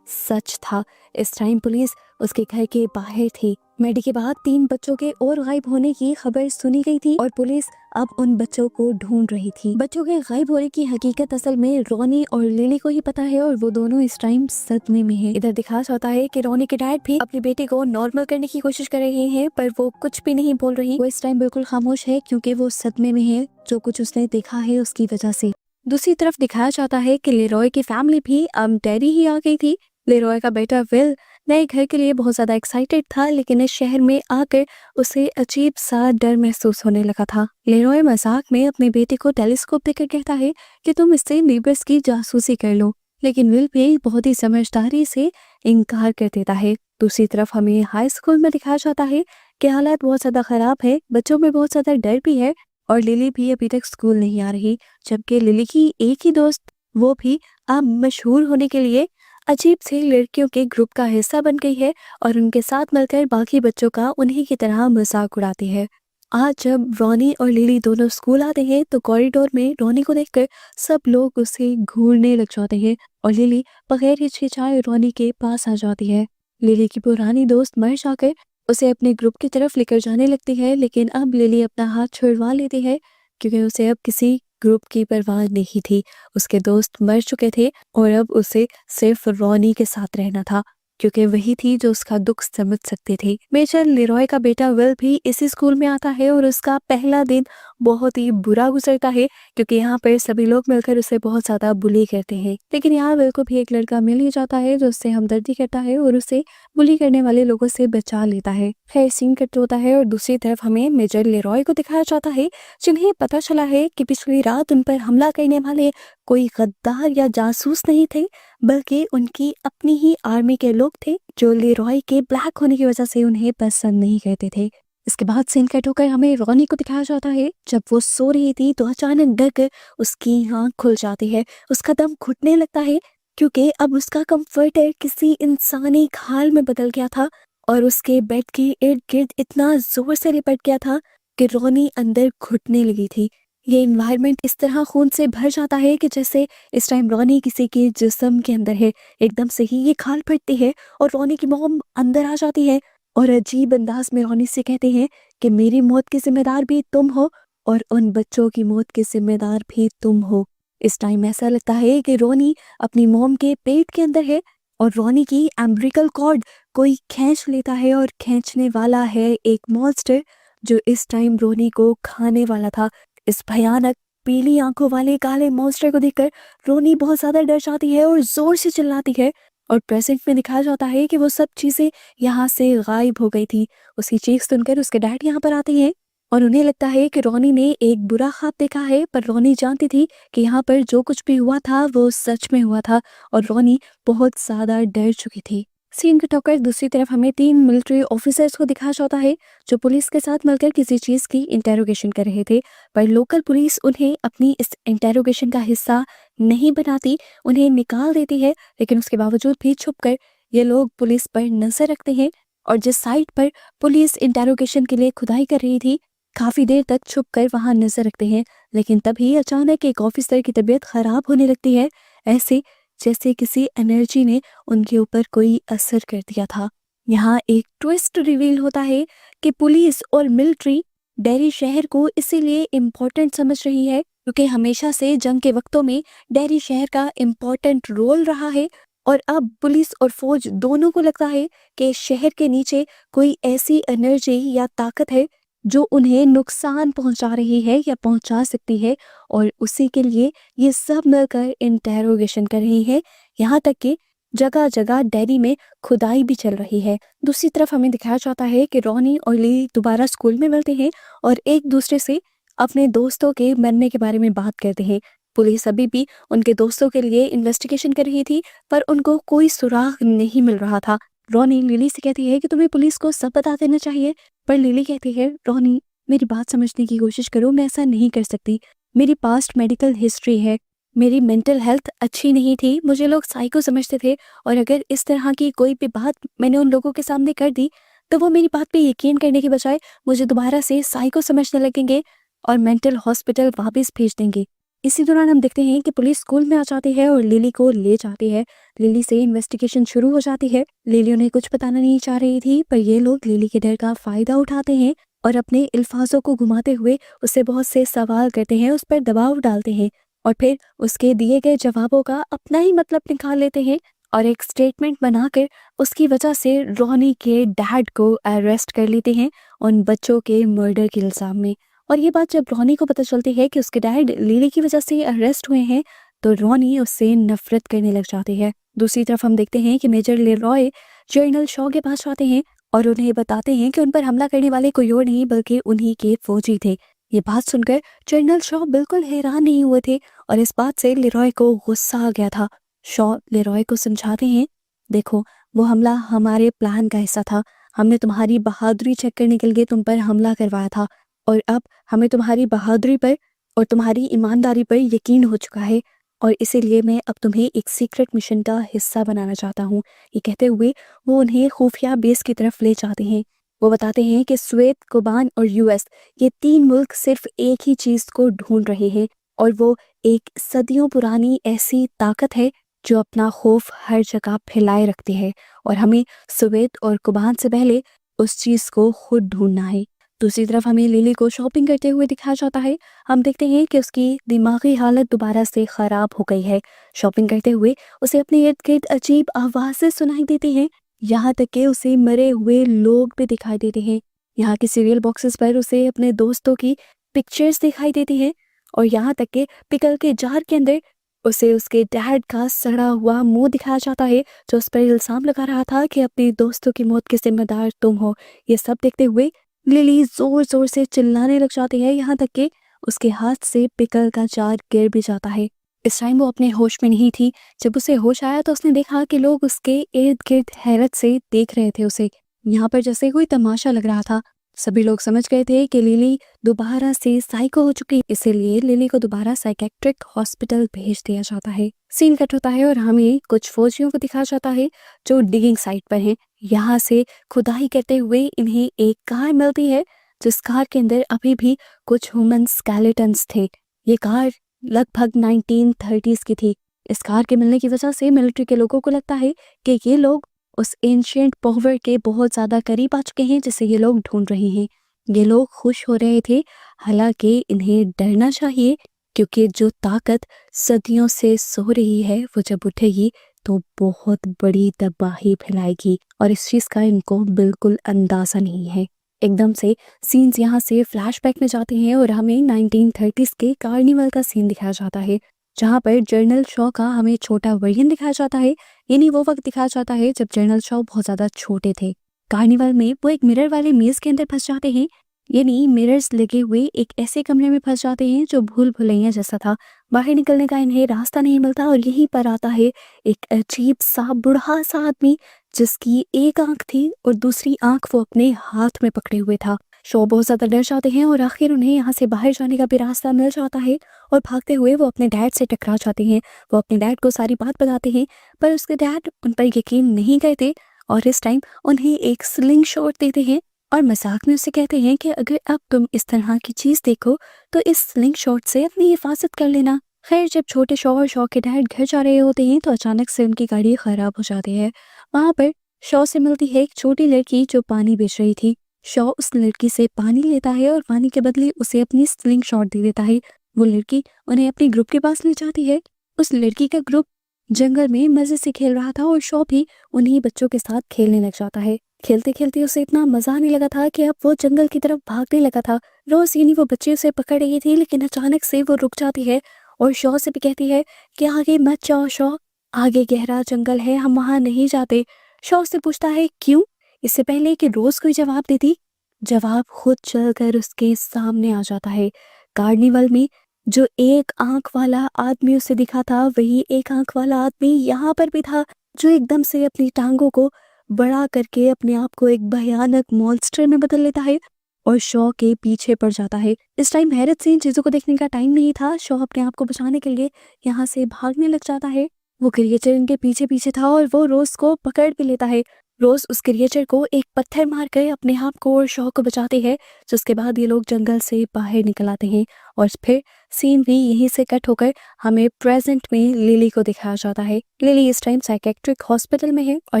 सच था। इस टाइम पुलिस उसके घर के बाहर थी। मेडी के बाद 3 बच्चों के और गायब होने की खबर सुनी गई थी और पुलिस अब उन बच्चों को ढूंढ रही थी। बच्चों के गायब होने की हकीकत असल में रोनी और लिली को ही पता है और वो दोनों इस टाइम सदमे में हैं। इधर दिखाया जाता है कि रोनी के डैड भी अपनी बेटी को नॉर्मल करने की कोशिश कर रहे हैं, पर वो कुछ भी नहीं बोल रही। वो इस टाइम बिल्कुल खामोश है, क्योंकि वो सदमे में है जो कुछ उसने देखा है उसकी वजह से। दूसरी तरफ दिखाया जाता है कि लेरॉय की फैमिली भी अब डैडी ही आ गई थी। लेरॉय का बेटा विल नए घर के लिए बहुत ज्यादा एक्साइटेड था, लेकिन इस शहर में आकर उसे अजीब सा डर महसूस होने लगा था। लेरॉय मजाक में अपने बेटे को टेलीस्कोप देकर कहता है कि तुम इससे नेबर्स की जासूसी कर लो, लेकिन विल भी बहुत ही समझदारी से इनकार कर देता है। दूसरी तरफ हमें हाई स्कूल में दिखाया जाता है कि हालात बहुत ज्यादा खराब है, बच्चों में बहुत ज्यादा डर भी है और लिली भी अभी तक स्कूल नहीं आ रही, जबकि लिली की एक ही दोस्त, वो भी अब मशहूर होने के लिए अजीब से लड़कियों के ग्रुप का हिस्सा बन गई है और उनके साथ मिलकर बाकी बच्चों का उन्हीं की तरह मजाक उड़ाती है। आज जब रोनी और लिली दोनों स्कूल आते हैं तो कॉरिडोर में रोनी को देखकर सब लोग उसे घूरने लग जाते हैं और लिली बगैर हिचकिचाए रोनी के पास आ जाती है। लिली की पुरानी दोस्त मर जाकर उसे अपने ग्रुप की तरफ लेकर जाने लगती है, लेकिन अब लिली अपना हाथ छुड़वा लेती है, क्योंकि उसे अब किसी ग्रुप की परवाह नहीं थी। उसके दोस्त मर चुके थे और अब उसे सिर्फ रोनी के साथ रहना था, क्योंकि वही थी जो उसका दुख समझ सकती थी। मेजर लेरॉय का बेटा विल भी इसी स्कूल में आता है और उसका पहला दिन बहुत ही बुरा गुजरता है, क्योंकि यहाँ पर सभी लोग मिलकर उसे बहुत ज्यादा बुली करते हैं। लेकिन यहाँ विल को भी एक लड़का मिल ही जाता है जो उससे हमदर्दी करता है और उसे बुली करने वाले लोगों से बचा लेता है। खैर सीन कट होता है और दूसरी तरफ हमें मेजर लेरॉय को दिखाया जाता है, जिन्हें पता चला है कि पिछली रात उन पर हमला करने वाले कोई गद्दार या जासूस नहीं थे, बल्कि उनकी अपनी ही आर्मी के लोग थे जो लेरॉय के ब्लैक होने की वजह से उन्हें पसंद नहीं करते थे। इसके बाद सीन कट होकर हमें रोनी को दिखाया जाता है। जब वो सो रही थी तो अचानक डर कर उसकी आंख खुल जाती है, उसका दम घुटने लगता है, क्योंकि अब उसका कंफर्टर किसी इंसानी खाल में बदल गया था और उसके बेड के इर्द गिर्द इतना जोर से लिपट गया था कि रोनी अंदर घुटने लगी थी। ये एनवायरनमेंट इस तरह खून से भर जाता है कि जैसे इस टाइम रोनी किसी के जिस्म के अंदर है। एकदम से ही ये खाल फटती है और रोनी की मॉम अंदर आ जाती है और अजीब अंदाज में रोनी से कहते हैं कि मेरी मौत की जिम्मेदार भी तुम हो और उन बच्चों की मौत की जिम्मेदार भी तुम हो। इस टाइम ऐसा लगता है कि रोनी अपनी मॉम के पेट के अंदर है और रोनी की एम्ब्रिकल कॉर्ड कोई खींच लेता है और खींचने वाला है एक मॉन्स्टर जो इस टाइम रोनी को खाने वाला था। इस भयानक पीली आंखों वाले काले मॉन्स्टर को देखकर रोनी बहुत ज्यादा डर जाती है और जोर से चिल्लाती है और प्रेजेंट में दिखाया जाता है कि वो सब चीजें यहाँ से गायब हो गई थी। उसकी चीख सुनकर उसके डैड यहाँ पर आते हैं और उन्हें लगता है कि रोनी ने एक बुरा ख्वाब देखा है, पर रोनी जानती थी कि यहाँ पर जो कुछ भी हुआ था वो सच में हुआ था और रोनी बहुत ज्यादा डर चुकी थी। सीन कट होकर दूसरी तरफ हमें 3 मिलिट्री ऑफिसर्स को दिखाया जाता है जो पुलिस के साथ मिलकर किसी चीज की इंटेरोगेशन कर रहे थे, पर लोकल पुलिस उन्हें अपनी इस इंटेरोगेशन का हिस्सा नहीं बनाती, उन्हें निकाल देती है। लेकिन उसके बावजूद भी छुपकर ये लोग पुलिस पर नजर रखते हैं और जिस साइट पर पुलिस इंटेरोगेशन के लिए खुदाई कर रही थी काफी देर तक छुपकर वहां नजर रखते हैं। लेकिन तभी अचानक एक ऑफिसर की तबीयत खराब होने लगती है, ऐसे जैसे किसी एनर्जी ने उनके ऊपर कोई असर कर दिया था। यहाँ एक ट्विस्ट रिवील होता है कि पुलिस और मिलिट्री डेरी शहर को इसीलिए इम्पोर्टेंट समझ रही है क्योंकि हमेशा से जंग के वक्तों में डेरी शहर का इम्पोर्टेंट रोल रहा है। और अब पुलिस और फौज दोनों को लगता है कि शहर के नीचे कोई ऐसी एनर्जी या ताकत है जो उन्हें नुकसान पहुंचा रही है या पहुंचा सकती है, और उसी के लिए ये सब मिलकर इंटेरोगेशन कर रही है। यहाँ तक कि जगह जगह डेरी में खुदाई भी चल रही है। दूसरी तरफ हमें दिखाया जाता है कि रॉनी और लिली दोबारा स्कूल में मिलते हैं और एक दूसरे से अपने दोस्तों के मरने के बारे में बात करते हैं। पुलिस अभी भी उनके दोस्तों के लिए इन्वेस्टिगेशन कर रही थी पर उनको कोई सुराग नहीं मिल रहा था। रॉनी लिली से कहती है कि तुम्हें पुलिस को सब बता देना चाहिए, पर लिली कहती है रॉनी मेरी बात समझने की कोशिश करो, मैं ऐसा नहीं कर सकती। मेरी पास्ट मेडिकल हिस्ट्री है, मेरी मेंटल हेल्थ अच्छी नहीं थी, मुझे लोग साइको समझते थे और अगर इस तरह की कोई भी बात मैंने उन लोगों के सामने कर दी तो वो मेरी बात पे यकीन करने के बजाय मुझे दोबारा से साइको समझने लगेंगे और मेंटल हॉस्पिटल वापस भेज देंगे। इसी दौरान हम देखते हैं कि पुलिस स्कूल में आ जाती है और लिली को ले जाती है। लिली से इन्वेस्टिगेशन शुरू हो जाती है। लिली उन्हें कुछ बताना नहीं चाह रही थी पर ये लोग लिली के डर का फायदा उठाते हैं और अपने अल्फाजों को घुमाते हुए उससे बहुत से सवाल करते हैं, उस पर दबाव डालते हैं और फिर उसके दिए गए जवाबों का अपना ही मतलब निकाल लेते हैं और एक स्टेटमेंट बनाकर उसकी वजह से रॉनी के डैड को अरेस्ट कर लेते हैं उन बच्चों के मर्डर के इल्जाम में। और ये बात जब रॉनी को पता चलती है कि उसके डैड लिली की वजह से अरेस्ट हुए हैं तो रॉनी उससे नफरत करने लग जाती है। दूसरी तरफ हम देखते हैं कि मेजर लेरॉय जनरल शॉ के पास आते हैं और उन्हें बताते हैं कि उन पर हमला करने वाले कोई और नहीं बल्कि उन्हीं के फौजी थे। ये बात सुनकर जनरल शॉ बिल्कुल हैरान नहीं हुए थे और इस बात से लेरॉय को गुस्सा आ गया था। शॉ लेरॉय को समझाते हैं देखो वो हमला हमारे प्लान का हिस्सा था, हमने तुम्हारी बहादुरी चेक करने के लिए तुम पर हमला करवाया था और अब हमें तुम्हारी बहादुरी पर और तुम्हारी ईमानदारी पर यकीन हो चुका है और इसीलिए मैं अब तुम्हें एक सीक्रेट मिशन का हिस्सा बनाना चाहता हूँ। ये कहते हुए वो उन्हें खुफिया बेस की तरफ ले जाते हैं। वो बताते हैं कि स्वेत, कुबान और यूएस ये 3 मुल्क सिर्फ एक ही चीज को ढूंढ रहे हैं और वो एक सदियों पुरानी ऐसी ताकत है जो अपना खौफ हर जगह फैलाए रखती है और हमें स्वेत और कुबान से पहले उस चीज को खुद ढूंढना है। दूसरी तरफ हमें लिली को शॉपिंग करते हुए दिखाया जाता है। हम देखते हैं कि उसकी दिमागी हालत दोबारा से खराब हो गई है। शॉपिंग करते हुए उसे अपने इर्द गिर्द अजीब आवाजें सुनाई देती हैं, यहाँ तक कि उसे मरे हुए लोग भी दिखाई देते हैं। यहाँ के सीरियल बॉक्सेस पर उसे अपने दोस्तों की पिक्चर्स दिखाई देती हैं और यहाँ तक कि पिकल के जार के अंदर उसे उसके डैड का सड़ा हुआ मुंह दिखाया जाता है जो उस पर इल्जाम लगा रहा था कि अपने दोस्तों की मौत के जिम्मेदार तुम हो। ये सब देखते हुए लिली जोर जोर से चिल्लाने लग जाती है, यहाँ तक कि उसके हाथ से पिकल का जार गिर भी जाता है। इस टाइम वो अपने होश में नहीं थी। जब उसे होश आया तो उसने देखा कि लोग उसके इर्द गिर्द हैरत से देख रहे थे उसे। यहाँ पर जैसे कोई तमाशा लग रहा था। सभी लोग समझ गए थे कि लिली दोबारा से साइको हो चुकी, इसीलिए लिली को दोबारा साइकेट्रिक हॉस्पिटल भेज दिया जाता है। सीन कट होता है और हमें कुछ फौजियों को दिखाया जाता है जो डिगिंग साइट पर हैं। यहाँ से खुदाई करते हुए इन्हें एक कार मिलती है जिस कार के अंदर अभी भी कुछ ह्यूमन स्केलेटन्स थे। ये कार लगभग 1930s की थी। इस कार के मिलने की वजह से मिलिट्री के लोगों को लगता है कि ये लोग उस एंशिएंट पावर के बहुत ज्यादा करीब आ चुके हैं जिसे ये लोग ढूंढ रहे हैं। ये लोग खुश हो रहे थे, हालांकि इन्हें डरना चाहिए क्योंकि जो ताकत सदियों से सो रही है वो जब उठेगी तो बहुत बड़ी तबाही फैलाएगी और इस चीज का इनको बिल्कुल अंदाजा नहीं है। एकदम से सीन्स यहाँ से फ्लैशबैक में जाते हैं और हमें 1930s के कार्निवल का सीन दिखाया जाता है जहाँ पर जनरल शॉ का हमें छोटा वर्जन दिखाया जाता है। यानी वो वक्त दिखाया जाता है जब जनरल शॉ बहुत ज्यादा छोटे थे। कार्निवल में वो एक मिरर वाले मेज के अंदर फंस जाते हैं, यानी मिरर्स लगे हुए एक ऐसे कमरे में फंस जाते हैं जो भूल भुलैया जैसा था। बाहर निकलने का इन्हें रास्ता नहीं मिलता और यहीं पर आता है एक अजीब सा बूढ़ा सा आदमी जिसकी एक आंख थी और दूसरी आंख वो अपने हाथ में पकड़े हुए था। शो बहुत ज्यादा डर जाते हैं और आखिर उन्हें यहाँ से बाहर जाने का भी रास्ता मिल जाता है और भागते हुए वो अपने डैड से टकरा जाते हैं। वो अपने डैड को सारी बात बताते हैं पर उसके डैड उन पर यकीन नहीं करते और इस टाइम उन्हें एक स्लिंग शॉट देते हैं और मजाक में उसे कहते हैं कि अगर अब तुम इस तरह की चीज देखो तो इस स्लिंग शॉट से अपनी हिफाजत कर लेना। खैर, जब छोटे शॉ और शॉ के डैड घर जा रहे होते हैं तो अचानक से उनकी गाड़ी खराब हो जाती है। वहां पर शॉ से मिलती है एक छोटी लड़की जो पानी बेच रही थी। शॉ उस लड़की से पानी लेता है और पानी के बदले उसे अपनी स्लिंग शॉट दे देता है। वो लड़की उन्हें अपने ग्रुप के पास ले जाती है। उस लड़की का ग्रुप जंगल में मजे से खेल रहा था और शॉ भी उन्हीं बच्चों के साथ खेलने लग जाता है। खेलते खेलते उसे इतना मजा आने लगा था कि अब वो जंगल की तरफ भागने लगा था। रोज यानी वो बच्चे उसे पकड़ रही थी, लेकिन अचानक से वो रुक जाती है और शॉ से भी कहती है कि आगे मत जाओ शॉ, आगे गहरा जंगल है, हम वहां नहीं जाते। शॉ से पूछता है क्यों। इससे पहले कि रोज कोई जवाब देती, जवाब खुद चलकर उसके सामने आ जाता है। कार्निवल में जो एक आंख वाला आदमी उसे दिखा था, वही एक आंख वाला आदमी यहाँ पर भी था, जो एकदम से अपनी टांगों को बड़ा करके अपने आप को एक भयानक मॉन्स्टर में बदल लेता है और शॉ के पीछे पड़ जाता है। इस टाइम हैरत से इन चीजों को देखने का टाइम नहीं था। शॉ अपने आप को बचाने के लिए यहाँ से भागने लग जाता है। वो क्रिएचर इनके पीछे पीछे था और वो रोज को पकड़ भी लेता है। रोज उस क्रिएचर को एक पत्थर मार कर अपने आप को और शॉ को बचाती है, जिसके बाद ये लोग जंगल से बाहर निकल आते हैं और फिर सीन भी यहीं से कट होकर हमें प्रेजेंट में लिली को दिखाया जाता है। लिली इस टाइम साइकेट्रिक हॉस्पिटल में है और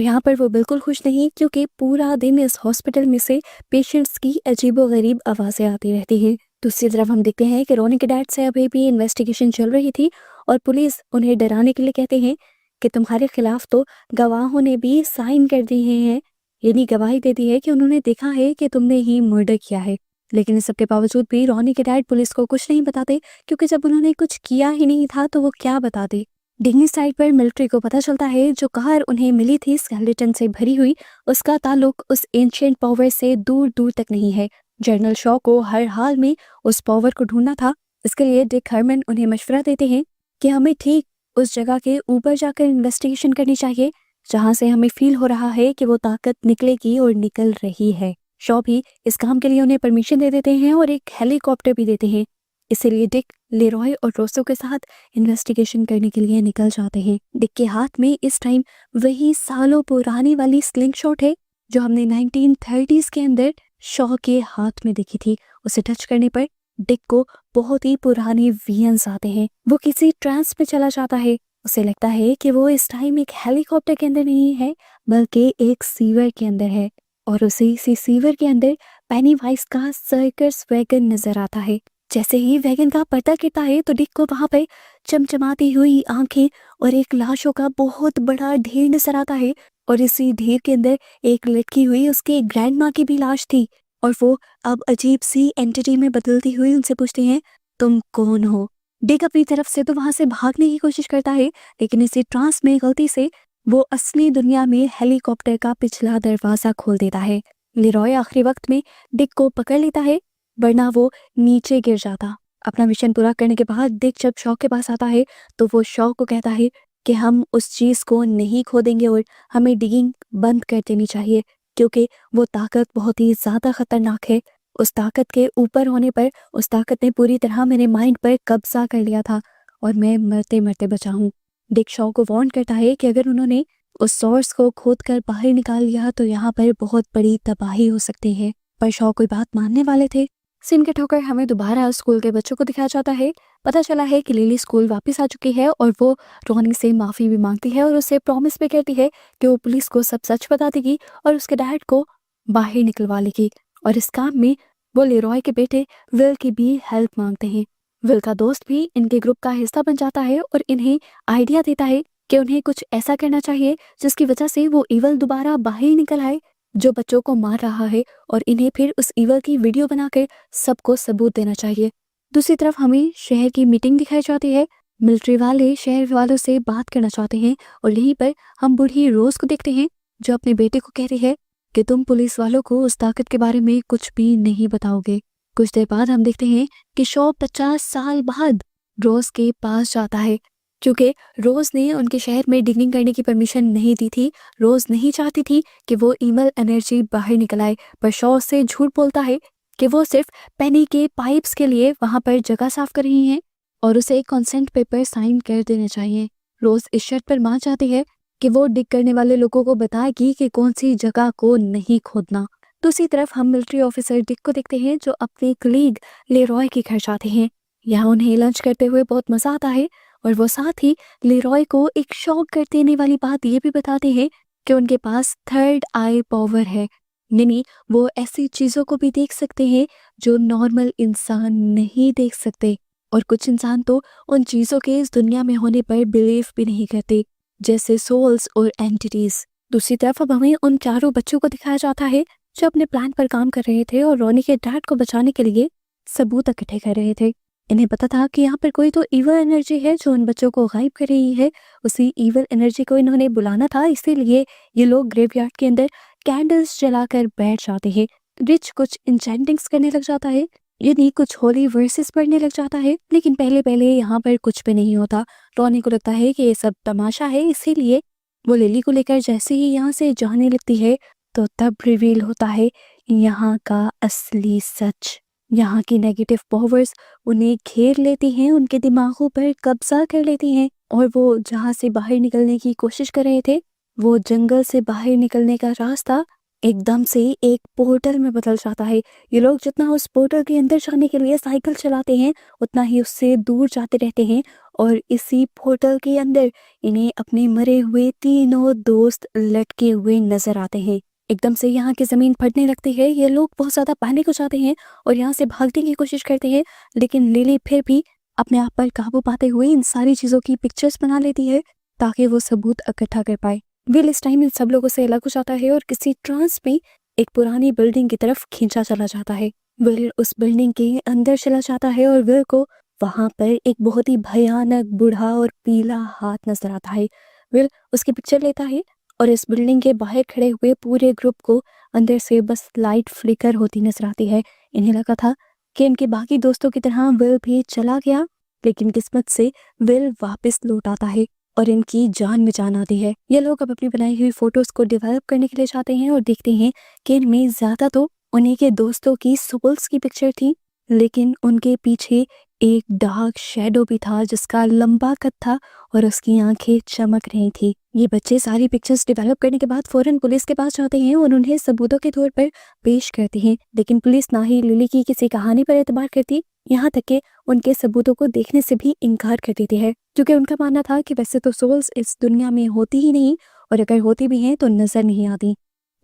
यहाँ पर वो बिल्कुल खुश नहीं, क्योंकि पूरा दिन इस हॉस्पिटल में से पेशेंट्स की अजीबोगरीब आवाजें आती रहती हैं। दूसरी तरफ हम देखते हैं कि रोनी के डैड से अभी भी इन्वेस्टिगेशन चल रही थी और पुलिस उन्हें डराने के लिए कहते हैं कि तुम्हारे खिलाफ तो गवाहों ने भी साइन कर दिए हैं, यानी गवाही दे दी है कि उन्होंने देखा है कि तुमने ही मर्डर किया है। लेकिन इस सबके बावजूद भी रोनी के डैड पुलिस को कुछ नहीं बताते, क्योंकि जब उन्होंने कुछ किया ही नहीं था तो वो क्या बताते। डिग्नी साइड पर मिलिट्री को पता चलता है जो कार उन्हें मिली थी स्केलेटन से भरी हुई, उसका ताल्लुक उस एंशिएंट पावर से दूर दूर तक नहीं है। जनरल शॉ को हर हाल में उस पावर को ढूंढना था। इसके लिए डिक हरमन उन्हें मशवरा देते हैं कि हमें ठीक उस जगह के ऊपर जाकर इन्वेस्टिगेशन करनी चाहिए जहां से हमें फील हो रहा है कि वो ताकत निकलेगी और निकल रही है। शॉ भी इस काम के लिए उन्हें परमिशन दे देते हैं और एक हेलीकॉप्टर भी देते हैं। इसीलिए डिक लेरॉय और रोसो के साथ इन्वेस्टिगेशन करने के लिए निकल जाते हैं। डिक के हाथ में इस टाइम वही सालों पुरानी वाली स्लिंग शॉट है जो हमने 1930s के अंदर शॉ के हाथ में देखी थी। उसे टच करने पर डिक को बहुत ही पुराने विजन्स आते हैं। वो किसी ट्रांस में चला जाता है। उसे लगता है कि वो इस टाइम एक हेलीकॉप्टर के अंदर नहीं है, बल्कि एक सीवर के अंदर है और उसे इसी सीवर के अंदर पेनीवाइज का सर्कस वैगन नजर आता है। जैसे ही वैगन का पर्दा गिरता है तो डिक को वहां पर चमचमाती हुई आंखें और एक लाशों का बहुत बड़ा ढेर नजर आता है और इसी ढेर के अंदर एक लटकी हुई उसकी ग्रैंड माँ की भी लाश थी और वो अब अजीब सी एंटिटी में बदलती हुई उनसे पूछती हैं, तुम कौन हो। डिक अपनी तरफ से तो वहां से भागने की कोशिश करता है, लेकिन इसी ट्रांस में गलती से वो असली दुनिया में हेलीकॉप्टर का पिछला दरवाजा खोल देता है। लेरॉय आखिरी वक्त में डिक को पकड़ लेता है, वरना वो नीचे गिर जाता। अपना मिशन पूरा करने के बाद डिक जब शॉ के पास आता है तो वो शॉ को कहता है कि हम उस चीज को नहीं खोदेंगे और हमें डिगिंग बंद कर देनी चाहिए, क्योंकि वो ताकत बहुत ही ज्यादा खतरनाक है। उस ताकत के ऊपर होने पर उस ताकत ने पूरी तरह मेरे माइंड पर कब्जा कर लिया था और मैं मरते मरते बचा हूँ। डिक शॉ को वार्न करता है कि अगर उन्होंने उस सोर्स को खोद कर बाहर निकाल लिया तो यहाँ पर बहुत बड़ी तबाही हो सकती है, पर शॉ कोई बात मानने वाले थे। सीन कट होकर हमें दोबारा स्कूल के बच्चों को दिखाया जाता है। पता चला है कि लिली स्कूल वापस आ चुकी है और वो रोनी से माफी भी मांगती है और उसे प्रॉमिस भी करती है कि वो पुलिस को सब सच बता देगी और उसके डैड को बाहर निकलवा लेगी। और इस काम में वो लेरॉय के बेटे विल की भी हेल्प मांगते हैं। विल का दोस्त भी इनके ग्रुप का हिस्सा बन जाता है और इन्हें आइडिया देता है कि उन्हें कुछ ऐसा करना चाहिए जिसकी वजह से वो ईवल दोबारा बाहर निकल आए जो बच्चों को मार रहा है, और इन्हें फिर उस ईवल की वीडियो बनाकर सबको सबूत देना चाहिए। दूसरी तरफ हमें शहर की मीटिंग दिखाई जाती है। मिलिट्री वाले शहर वालों से बात करना चाहते हैं और यहीं पर हम बूढ़ी रोज को देखते हैं जो अपने बेटे को कहती है कि तुम पुलिस वालों को उस ताकत के बारे में कुछ भी नहीं बताओगे। कुछ देर बाद हम देखते हैं कि शॉ 50 साल बाद रोज के पास जाता है, क्योंकि रोज ने उनके शहर में डिगिंग करने की परमिशन नहीं दी थी। रोज नहीं चाहती थी कि वो ईमल एनर्जी बाहर निकल आए, पर शॉ से झूठ बोलता है कि वो सिर्फ पेनी के पाइप्स के लिए वहां पर जगह साफ कर रही हैं और उसे एक कंसेंट पेपर साइन कर देना चाहिए। रोज इस शर्त पर मान जाती है कि वो डिग करने वाले लोगों को बताएगी कि कौन सी जगह को नहीं खोदना। दूसरी तरफ हम मिलिट्री ऑफिसर डिक को देखते हैं जो अपने कलीग लेरॉय के घर जाते हैं। यहाँ उन्हें लंच करते हुए बहुत मजा आता है और वो साथ ही लेरॉय को एक शॉक कर देने वाली बात ये भी बताते हैं कि उनके पास थर्ड आई पावर है, यानी वो ऐसी चीजों को भी देख सकते हैं जो नॉर्मल इंसान नहीं देख सकते। और कुछ इंसान तो उन चीजों के इस दुनिया में होने पर बिलीव भी नहीं करते, जैसे सोल्स और एंटिटीज। दूसरी तरफ अब हमें उन चारों बच्चों को दिखाया जाता है जो अपने प्लान पर काम कर रहे थे और रोनी के डैड को बचाने के लिए सबूत इकट्ठे कर रहे थे। इन्हें पता था कि यहाँ पर कोई तो इवल एनर्जी है जो उन बच्चों को गायब कर रही है। उसी इवल एनर्जी को इन्होंने बुलाना था, इसीलिए ये लोग ग्रेवयार्ड के अंदर कैंडल्स जलाकर बैठ जाते हैं। रिच कुछ इंचेंटिंग्स करने लग जाता है, यानी कुछ होली वर्सेस पढ़ने लग जाता है। लेकिन पहले पहले यहाँ पर कुछ भी नहीं होता। रोनी को लगता है कि ये सब तमाशा है, इसीलिए वो लिली को लेकर जैसे ही यहाँ से जाने लगती है तो तब रिवील होता है यहाँ का असली सच। यहाँ की नेगेटिव पावर्स उन्हें घेर लेती हैं, उनके दिमागों पर कब्जा कर लेती हैं और वो जहाँ से बाहर निकलने की कोशिश कर रहे थे, वो जंगल से बाहर निकलने का रास्ता एकदम से एक पोर्टल में बदल जाता है। ये लोग जितना उस पोर्टल के अंदर जाने के लिए साइकिल चलाते हैं उतना ही उससे दूर जाते रहते हैं और इसी पोर्टल के अंदर इन्हें अपने मरे हुए तीनों दोस्त लटके हुए नजर आते हैं। एकदम से यहाँ की जमीन फटने लगती है। ये लोग बहुत ज्यादा पैनिक हो जाते हैं और यहाँ से भागने की कोशिश करते हैं, लेकिन लिली फिर भी अपने आप पर काबू पाते हुए इन सारी चीजों की पिक्चर्स बना लेती है ताकि वो सबूत इकट्ठा कर पाए। विल इस टाइम इन सब लोगों से अलग हो जाता है और किसी ट्रांस में एक पुरानी बिल्डिंग की तरफ खींचा चला जाता है। विल उस बिल्डिंग के अंदर चला जाता है और विल को वहां पर एक बहुत ही भयानक बूढ़ा और पीला हाथ नजर आता है। विल उसकी पिक्चर लेता है और इस बिल्डिंग के बाहर खड़े हुए पूरे ग्रुप को अंदर से बस लाइट फ्लिकर होती नजर आती है। इन्हें लगा था कि इनके बाकी दोस्तों की तरह विल भी चला गया, लेकिन किस्मत से विल वापस लौट आता है और इनकी जान में जान आती है। ये लोग अब अपनी बनाई हुई फोटोज को डेवलप करने के लिए जाते हैं और देखते हैं कि इनमें ज्यादा तो उन्हीं के दोस्तों की सोल्स की पिक्चर थी, लेकिन उनके पीछे एक डार्क शैडो भी था जिसका लंबा कद था और उसकी आंखें चमक रही थी। ये बच्चे सारी पिक्चर्स डेवलप करने के बाद फौरन पुलिस के पास जाते हैं और उन्हें सबूतों के तौर पर पेश करते हैं, लेकिन पुलिस ना ही लिली की किसी कहानी पर एतबार करती, यहाँ तक कि उनके सबूतों को देखने से भी इनकार कर देती है, क्योंकि उनका मानना था कि वैसे तो सोल्स इस दुनिया में होती ही नहीं और अगर होती भी हैं तो नजर नहीं आती।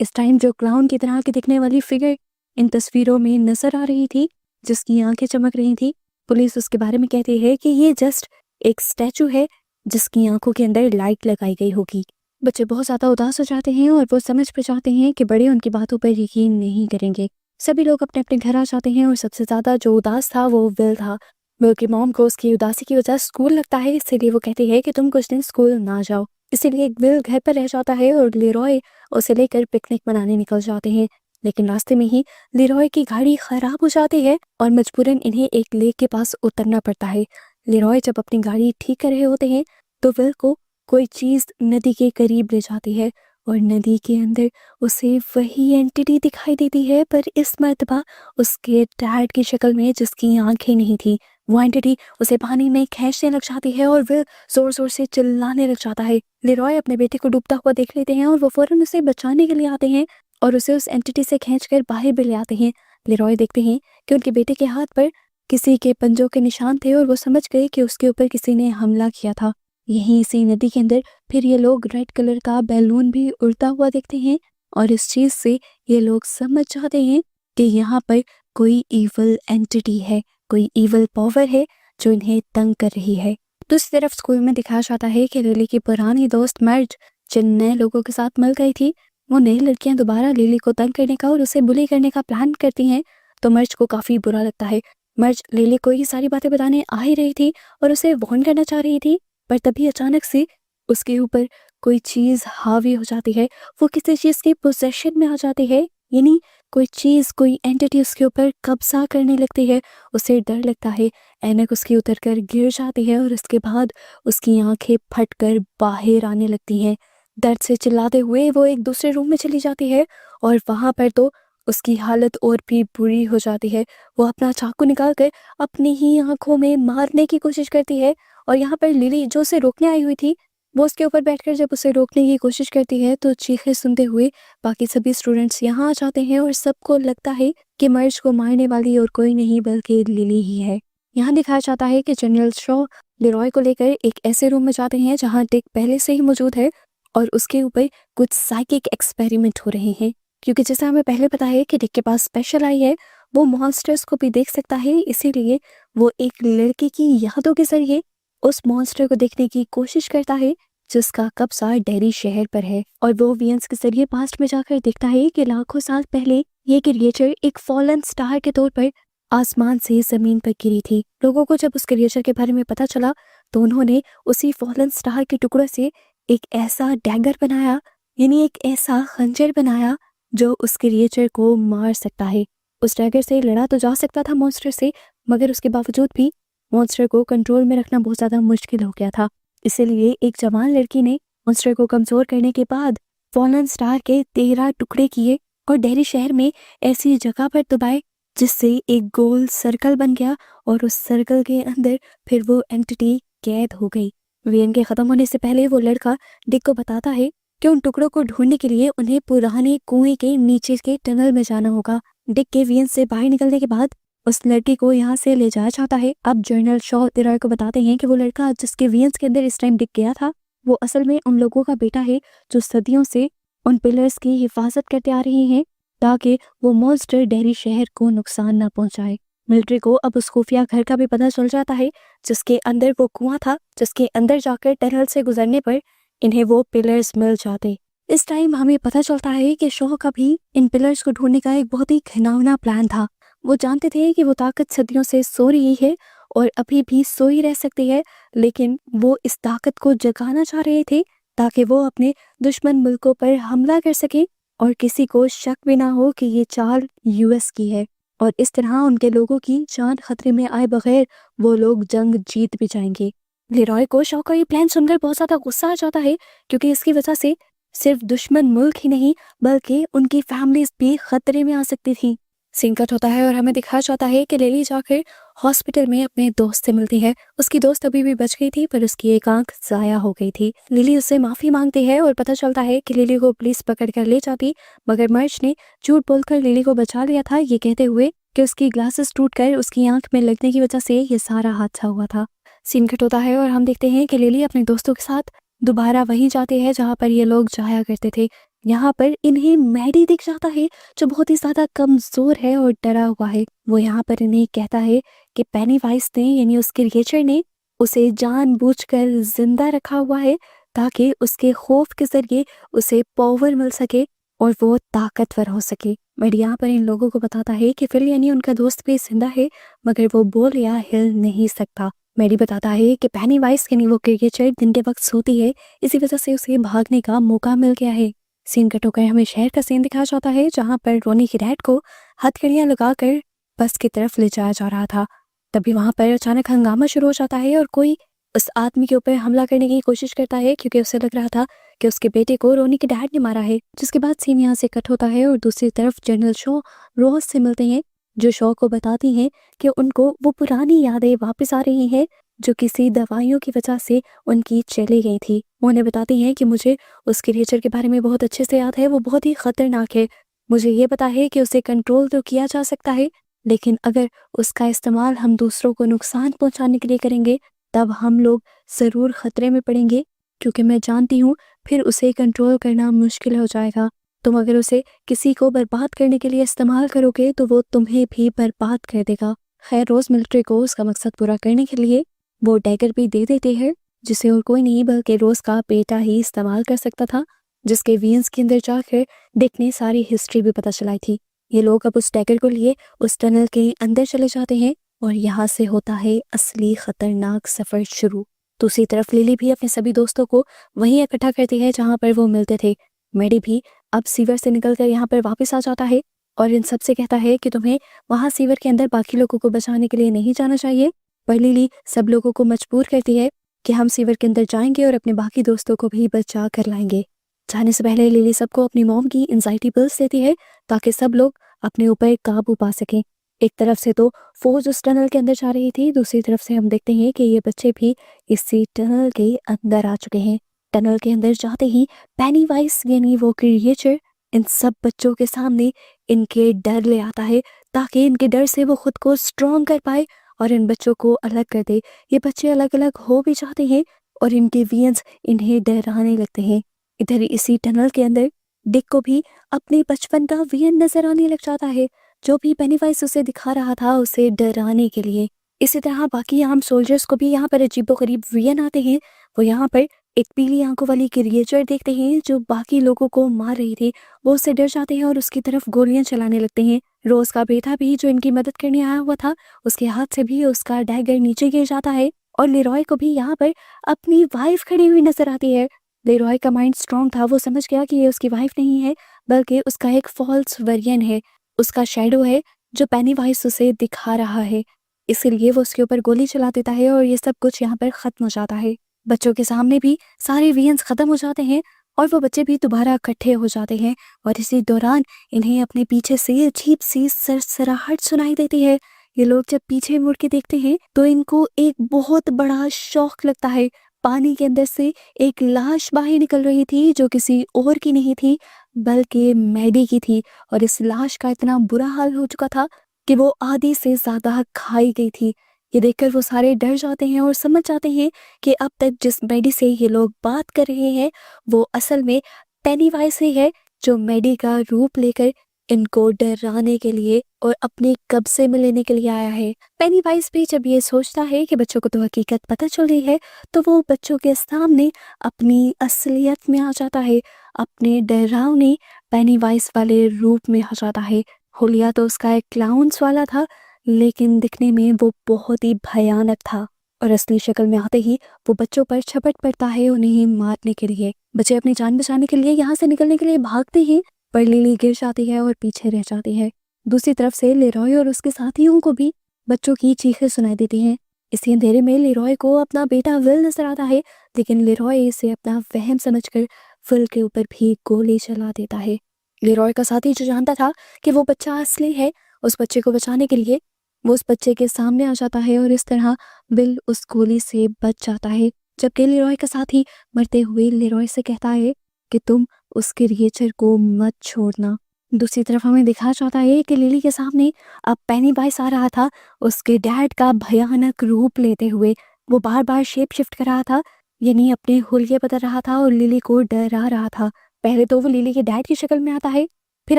इस टाइम जो क्लाउन की तरह की दिखने वाली फिगर इन तस्वीरों में नजर आ रही थी, जिसकी आंखें चमक रही थी, पुलिस उसके बारे में कहती है कि ये जस्ट एक स्टैचू है जिसकी आंखों के अंदर लाइट लगाई गई होगी। बच्चे बहुत ज्यादा उदास हो जाते हैं और वो समझ पे जाते हैं कि बड़े उनकी बातों पर यकीन नहीं करेंगे। सभी लोग अपने अपने घर आ जाते हैं और सबसे ज्यादा जो उदास था वो विल था। विल की मॉम को उसकी उदासी की वजह स्कूल लगता है, इसीलिए वो कहती है कि तुम कुछ दिन स्कूल ना जाओ। इसीलिए विल घर पर रह जाता है और लेरॉय उसे लेकर पिकनिक मनाने निकल जाते हैं, लेकिन रास्ते में ही लेरॉय की गाड़ी खराब हो जाती है और मजबूरन इन्हें एक लेक के पास उतरना पड़ता है। लेरॉय जब अपनी गाड़ी ठीक कर रहे होते हैं तो विल को कोई चीज नदी के करीब ले जाती है और नदी के अंदर उसे वही एंटिटी दिखाई देती है, पर इस मर्तबा उसके डैड की शक्ल में जिसकी आंखें नहीं थी। वो एंटिटी उसे पानी में खींचने लग जाती है और विल जोर जोर से चिल्लाने लग जाता है। लेरॉय अपने बेटे को डूबता हुआ देख लेते हैं और वो फौरन उसे बचाने के लिए आते हैं और उसे उस एंटिटी से खींचकर बाहर भी ले आते हैं। लेरॉय देखते हैं कि उनके बेटे के हाथ पर किसी के पंजों के निशान थे और वो समझ गए कि उसके ऊपर किसी ने हमला किया था। यहीं इसी नदी के अंदर फिर ये लोग रेड कलर का बैलून भी उड़ता हुआ देखते हैं और इस चीज से ये लोग समझ जाते हैं कि यहाँ पर कोई इवल एंटिटी है, कोई इवल पावर है जो इन्हें तंग कर रही है। दूसरी तरफ स्कूल में दिखाया जाता है कि लिली की पुरानी दोस्त मर्ज जिन नए लोगों के साथ मिल गई थी, वो नई लड़कियां दोबारा लिली को तंग करने का और उसे बुली करने का प्लान करती हैं, तो मर्ज को काफी बुरा लगता है। मर्ज लिली को ये सारी बातें बताने आ ही रही थी और उसे वार्न करना चाह रही थी, पर तभी अचानक से उसके ऊपर कोई चीज हावी हो जाती है। वो किसी चीज के पोजेशन में आ जाती है, यानी कोई चीज, कोई एंटिटी उसके ऊपर कब्जा करने लगती है। उसे डर लगता है, ऐनक उसकी उतर कर गिर जाती है और उसके बाद उसकी आंखें फटकर बाहर आने लगती हैं। दर्द से चिल्लाते हुए वो एक दूसरे रूम में चली जाती है और वहां पर तो उसकी हालत और भी बुरी हो जाती है। वो अपना चाकू निकाल कर अपनी ही आंखों में मारने की कोशिश करती है और यहाँ पर लिली जो उसे रोकने आई हुई थी वो उसके ऊपर बैठकर जब उसे रोकने की कोशिश करती है तो चीखें सुनते हुए बाकी सभी स्टूडेंट्स यहाँ आ जाते हैं और सबको लगता है कि मर्ज को मारने वाली और कोई नहीं बल्कि लिली ही है। यहाँ दिखाया जाता है कि जनरल शॉ लेरॉय को लेकर एक ऐसे रूम में जाते हैं जहाँ डिक पहले से ही मौजूद है और उसके ऊपर कुछ साइकिक एक्सपेरिमेंट हो रहे हैं, क्योंकि जैसा हमें पहले पता है कि डिक के पास स्पेशल आई है, वो मॉन्स्टर्स को भी देख सकता है। इसीलिए वो एक लड़के की यादों के जरिए उस मॉन्स्टर को देखने की कोशिश करता है जिसका कब्जा डेरी शहर पर है, और वो वियंस के जरिए पास्ट में जाकर देखता है कि लाखों साल पहले ये क्रिएचर एक फॉलन स्टार के तौर पर आसमान से जमीन पर गिरी थी। लोगों को जब उस क्रिएचर के बारे में पता चला तो उन्होंने उसी फॉलन स्टार के टुकड़ों से एक ऐसा डैगर बनाया, यानी एक ऐसा खंजर बनाया जो उस क्रिएचर को मार सकता है। उस डैगर से लड़ा तो जा सकता था मॉन्स्टर से, मगर उसके बावजूद भी मॉन्स्टर को कंट्रोल में रखना बहुत ज्यादा मुश्किल हो गया था। इसीलिए एक जवान लड़की ने मॉन्स्टर को कमजोर करने के बाद फॉलन स्टार के 13 टुकड़े किए और डेरी शहर में ऐसी जगह पर दबाए जिससे एक गोल सर्कल बन गया, और उस सर्कल के अंदर फिर वो एंटिटी कैद हो गई। वियन के खत्म होने से पहले वो लड़का डिक को बताता है कि उन टुकड़ों को ढूंढने के लिए उन्हें पुराने कुएं के नीचे के टनल में जाना होगा। डिक के वियन से बाहर निकलने के बाद उस लड़की को यहाँ से ले जाया जाता है। अब जनरल शॉ लेरॉय को बताते हैं कि वो लड़का जिसके वियंस के अंदर इस टाइम डिक गया था वो असल में उन लोगों का बेटा है जो सदियों से उन पिलर्स की हिफाजत करते आ रहे हैं ताकि वो मॉन्स्टर डेरी शहर को नुकसान न पहुंचाए। मिलिट्री को अब उस खुफिया घर का भी पता चल जाता है जिसके अंदर वो कुआं था, जिसके अंदर जाकर टनल से गुजरने पर इन्हें वो पिलर्स मिल जाते। इस टाइम हमें पता चलता है कि शॉ का भी इन पिलर्स को ढूंढने का एक बहुत ही घिनौना प्लान था। वो जानते थे कि वो ताकत सदियों से सो रही है और अभी भी सोई रह सकती है, लेकिन वो इस ताकत को जगाना चाह रहे थे ताकि वो अपने दुश्मन मुल्कों पर हमला कर सके और किसी को शक भी ना हो कि ये चाल यूएस की है, और इस तरह उनके लोगों की जान खतरे में आए बगैर वो लोग जंग जीत भी जाएंगे। लेरॉय को शॉ का ये प्लान सुनकर बहुत ज्यादा गुस्सा आ जाता है, क्योंकि इसकी वजह से सिर्फ दुश्मन मुल्क ही नहीं बल्कि उनकी फैमिलीज भी खतरे में आ सकती थी। सीन कट होता है और हमें दिखाया जाता है कि लिली जाकर हॉस्पिटल में अपने दोस्त से मिलती है। उसकी दोस्त अभी भी बच गई थी पर उसकी एक आंख जाया हो गई थी। लिली उससे माफी मांगती है और पता चलता है कि लिली को पुलिस पकड़ कर ले जाती, मगर मर्च ने झूठ बोलकर लिली को बचा लिया था, ये कहते हुए कि उसकी ग्लासेस टूटकर उसकी आंख में लगने की वजह से ये सारा हादसा हुआ था। सीन कट होता है और हम देखते हैं कि लिली अपने दोस्तों के साथ दोबारा वहीं जाते हैं जहाँ पर ये लोग जाया करते थे। यहाँ पर इन्हें मैडी दिख जाता है जो बहुत ही ज्यादा कमजोर है और डरा हुआ है। वो यहाँ पर इन्हें कहता है कि पेनीवाइज ने यानी उस क्रिएचर ने उसे जानबूझकर जिंदा रखा हुआ है ताकि उसके खौफ के जरिए उसे पावर मिल सके और वो ताकतवर हो सके। मैडी यहाँ पर इन लोगों को बताता है कि फिल यानी उनका दोस्त भी जिंदा है मगर वो बोल या हिल नहीं सकता। मैडी बताता है कि पेनीवाइज यानी वो क्रिएचर दिन के वक्त सोती है, इसी वजह से उसे भागने का मौका मिल गया है। सीन कट होकर हमें शहर का सीन दिखाया जाता है जहाँ पर रोनी की डैड को हथकड़ियां लगाकर बस की तरफ ले जाया जा रहा था। तभी वहां पर अचानक हंगामा शुरू हो जाता है और कोई उस आदमी के ऊपर हमला करने की कोशिश करता है क्योंकि उसे लग रहा था कि उसके बेटे को रोनी के डैड ने मारा है। जिसके बाद सीन यहाँ से कट होता है और दूसरी तरफ जनरल शॉ रोज से मिलते हैं जो शॉ को बताती हैं कि उनको वो पुरानी यादें वापस आ रही हैं जो किसी दवाइयों की वजह से उनकी चली गई थी। वो उन्हें बताती हैं कि मुझे उस क्रिएचर के बारे में बहुत अच्छे से याद है, वो बहुत ही खतरनाक है। मुझे ये पता है कि उसे कंट्रोल तो किया जा सकता है, लेकिन अगर उसका इस्तेमाल हम दूसरों को नुकसान पहुंचाने के लिए करेंगे तब हम लोग ज़रूर खतरे में पड़ेंगे, क्योंकि मैं जानती हूँ फिर उसे कंट्रोल करना मुश्किल हो जाएगा। तुम अगर उसे किसी को बर्बाद करने के लिए इस्तेमाल करोगे तो वो तुम्हें भी बर्बाद कर देगा। खैर रोज मिलिट्री को उसका मकसद पूरा करने के लिए वो डैगर भी दे देते हैं जिसे और कोई नहीं बल्कि रोज का बेटा ही इस्तेमाल कर सकता था, जिसके वीन्स के अंदर जाकर डिक ने सारी हिस्ट्री भी पता चलाई थी। ये लोग अब उस डैगर को लिए उस टनल के अंदर चले जाते हैं और यहाँ से होता है असली खतरनाक सफर शुरू। दूसरी तरफ लिली भी अपने सभी दोस्तों को वहीं इकट्ठा करती है जहाँ पर वो मिलते थे। मैडी भी अब सीवर से निकलकर यहाँ पर वापस आ जाता है और इन सबसे कहता है कि तुम्हें वहाँ सीवर के अंदर बाकी लोगों को बचाने के लिए नहीं जाना चाहिए, पर लिली सब लोगों को मजबूर करती है कि हम सीवर के अंदर जाएंगे और अपने बाकी दोस्तों को भी बचा कर लाएंगे। जाने से पहले लिली सबको अपनी मॉम की एंजाइटी पिल्स देती है ताकि सब लोग अपने ऊपर काबू पा सकें। एक तरफ से तो फौज उस टनल के अंदर जा रही थी, दूसरी तरफ से हम देखते हैं कि ये बच्चे भी इसी टनल के अंदर आ चुके हैं। टनल के अंदर जाते ही पेनीवाइज यानी वो क्रिएचर इन सब बच्चों के सामने इनके डर ले आता है ताकि इनके डर से वो खुद को स्ट्रॉन्ग कर पाए और इन बच्चों को अलग कर दे। ये बच्चे अलग अलग हो भी जाते हैं और इनके वियंस इन्हें डराने लगते हैं। इधर इसी टनल के अंदर डिक को भी अपने बचपन का वियन नजर आने लग जाता है, जो भी पेनीवाइज उसे दिखा रहा था उसे डराने के लिए। इसी तरह बाकी आम सोल्जर्स को भी यहाँ पर अजीबोगरीब वियन आते हैं। वो यहाँ पर एक पीली आंखों वाली क्रिएचर देखते हैं जो बाकी लोगों को मार रही थी। वो उससे डर जाते हैं और उसकी तरफ गोलियां चलाने लगते हैं। रोज का बेटा भी जो इनकी मदद करने आया हुआ था, उसके हाथ से भी उसका डैगर नीचे गिर जाता है और लेरॉय को भी यहाँ पर अपनी वाइफ खड़ी हुई नजर आती है। लेरॉय का माइंड स्ट्रॉन्ग था, वो समझ गया कि ये उसकी वाइफ नहीं है बल्कि उसका एक फॉल्स वर्जन है, उसका शैडो है जो पेनीवाइज उसे दिखा रहा है। इसीलिए वो उसके ऊपर गोली चला देता है और ये सब कुछ यहाँ पर खत्म हो जाता है। बच्चों के सामने भी सारे वियंस खत्म हो जाते हैं और वो बच्चे भी दोबारा इकट्ठे हो जाते हैं और इसी दौरान इन्हें अपने पीछे से अजीब सी सरसराहट सुनाई देती है। ये लोग जब पीछे मुड़ के देखते हैं तो इनको एक बहुत बड़ा शौक लगता है। पानी के अंदर से एक लाश बाहर निकल रही थी जो किसी और की नहीं थी बल्कि मैडी की थी और इस लाश का इतना बुरा हाल हो चुका था कि वो आधी से ज्यादा खाई गई थी। ये देखकर वो सारे डर जाते हैं और समझ जाते हैं कि अब तक जिस मैडी से ये लोग बात कर रहे हैं वो असल में पेनीवाइज ही है, जो मैडी का रूप लेकर इनको डराने के लिए और अपने कब्जे में लेने के लिए आया है। पेनीवाइज भी जब ये सोचता है कि बच्चों को तो हकीकत पता चल रही है तो वो बच्चों के सामने अपनी असलियत में आ जाता है, अपने डरावने पेनीवाइज वाले रूप में आ जाता है। हुलिया तो उसका एक क्लाउन्स वाला था लेकिन दिखने में वो बहुत ही भयानक था और असली शक्ल में आते ही वो बच्चों पर झपट पड़ता है उन्हें मारने के लिए। बच्चे अपनी जान बचाने के लिए यहाँ से निकलने के लिए भागते हैं पर लिली गिर जाती है और पीछे रह जाती है। दूसरी तरफ से लेरॉय और उसके साथियों को भी बच्चों की चीखें सुनाई देती हैं। इसी अंधेरे में लेरॉय को अपना बेटा विल नजर आता है लेकिन लेरॉय इसे अपना वहम समझकर विल के ऊपर भी गोली चला देता है। लेरॉय का साथी जो जानता था कि वो बच्चा असली है, उस बच्चे को बचाने के लिए वो उस बच्चे के सामने आ जाता है और इस तरह विल उस गोली से बच जाता है। जबकि लेरॉय का साथी मरते हुए लेरॉय से कहता है कि तुम उस क्रिएचर को मत छोड़ना। दूसरी तरफ हमें दिखाया जाता है कि लिली के सामने अब पेनीवाइज आ रहा था, उसके डैड का भयानक रूप लेते हुए। वो बार बार शेप शिफ्ट कर रहा था, यानी अपने हुलिये बदल रहा था और लिली को डरा रहा था। पहले तो वो लिली के डैड की शक्ल में आता है, फिर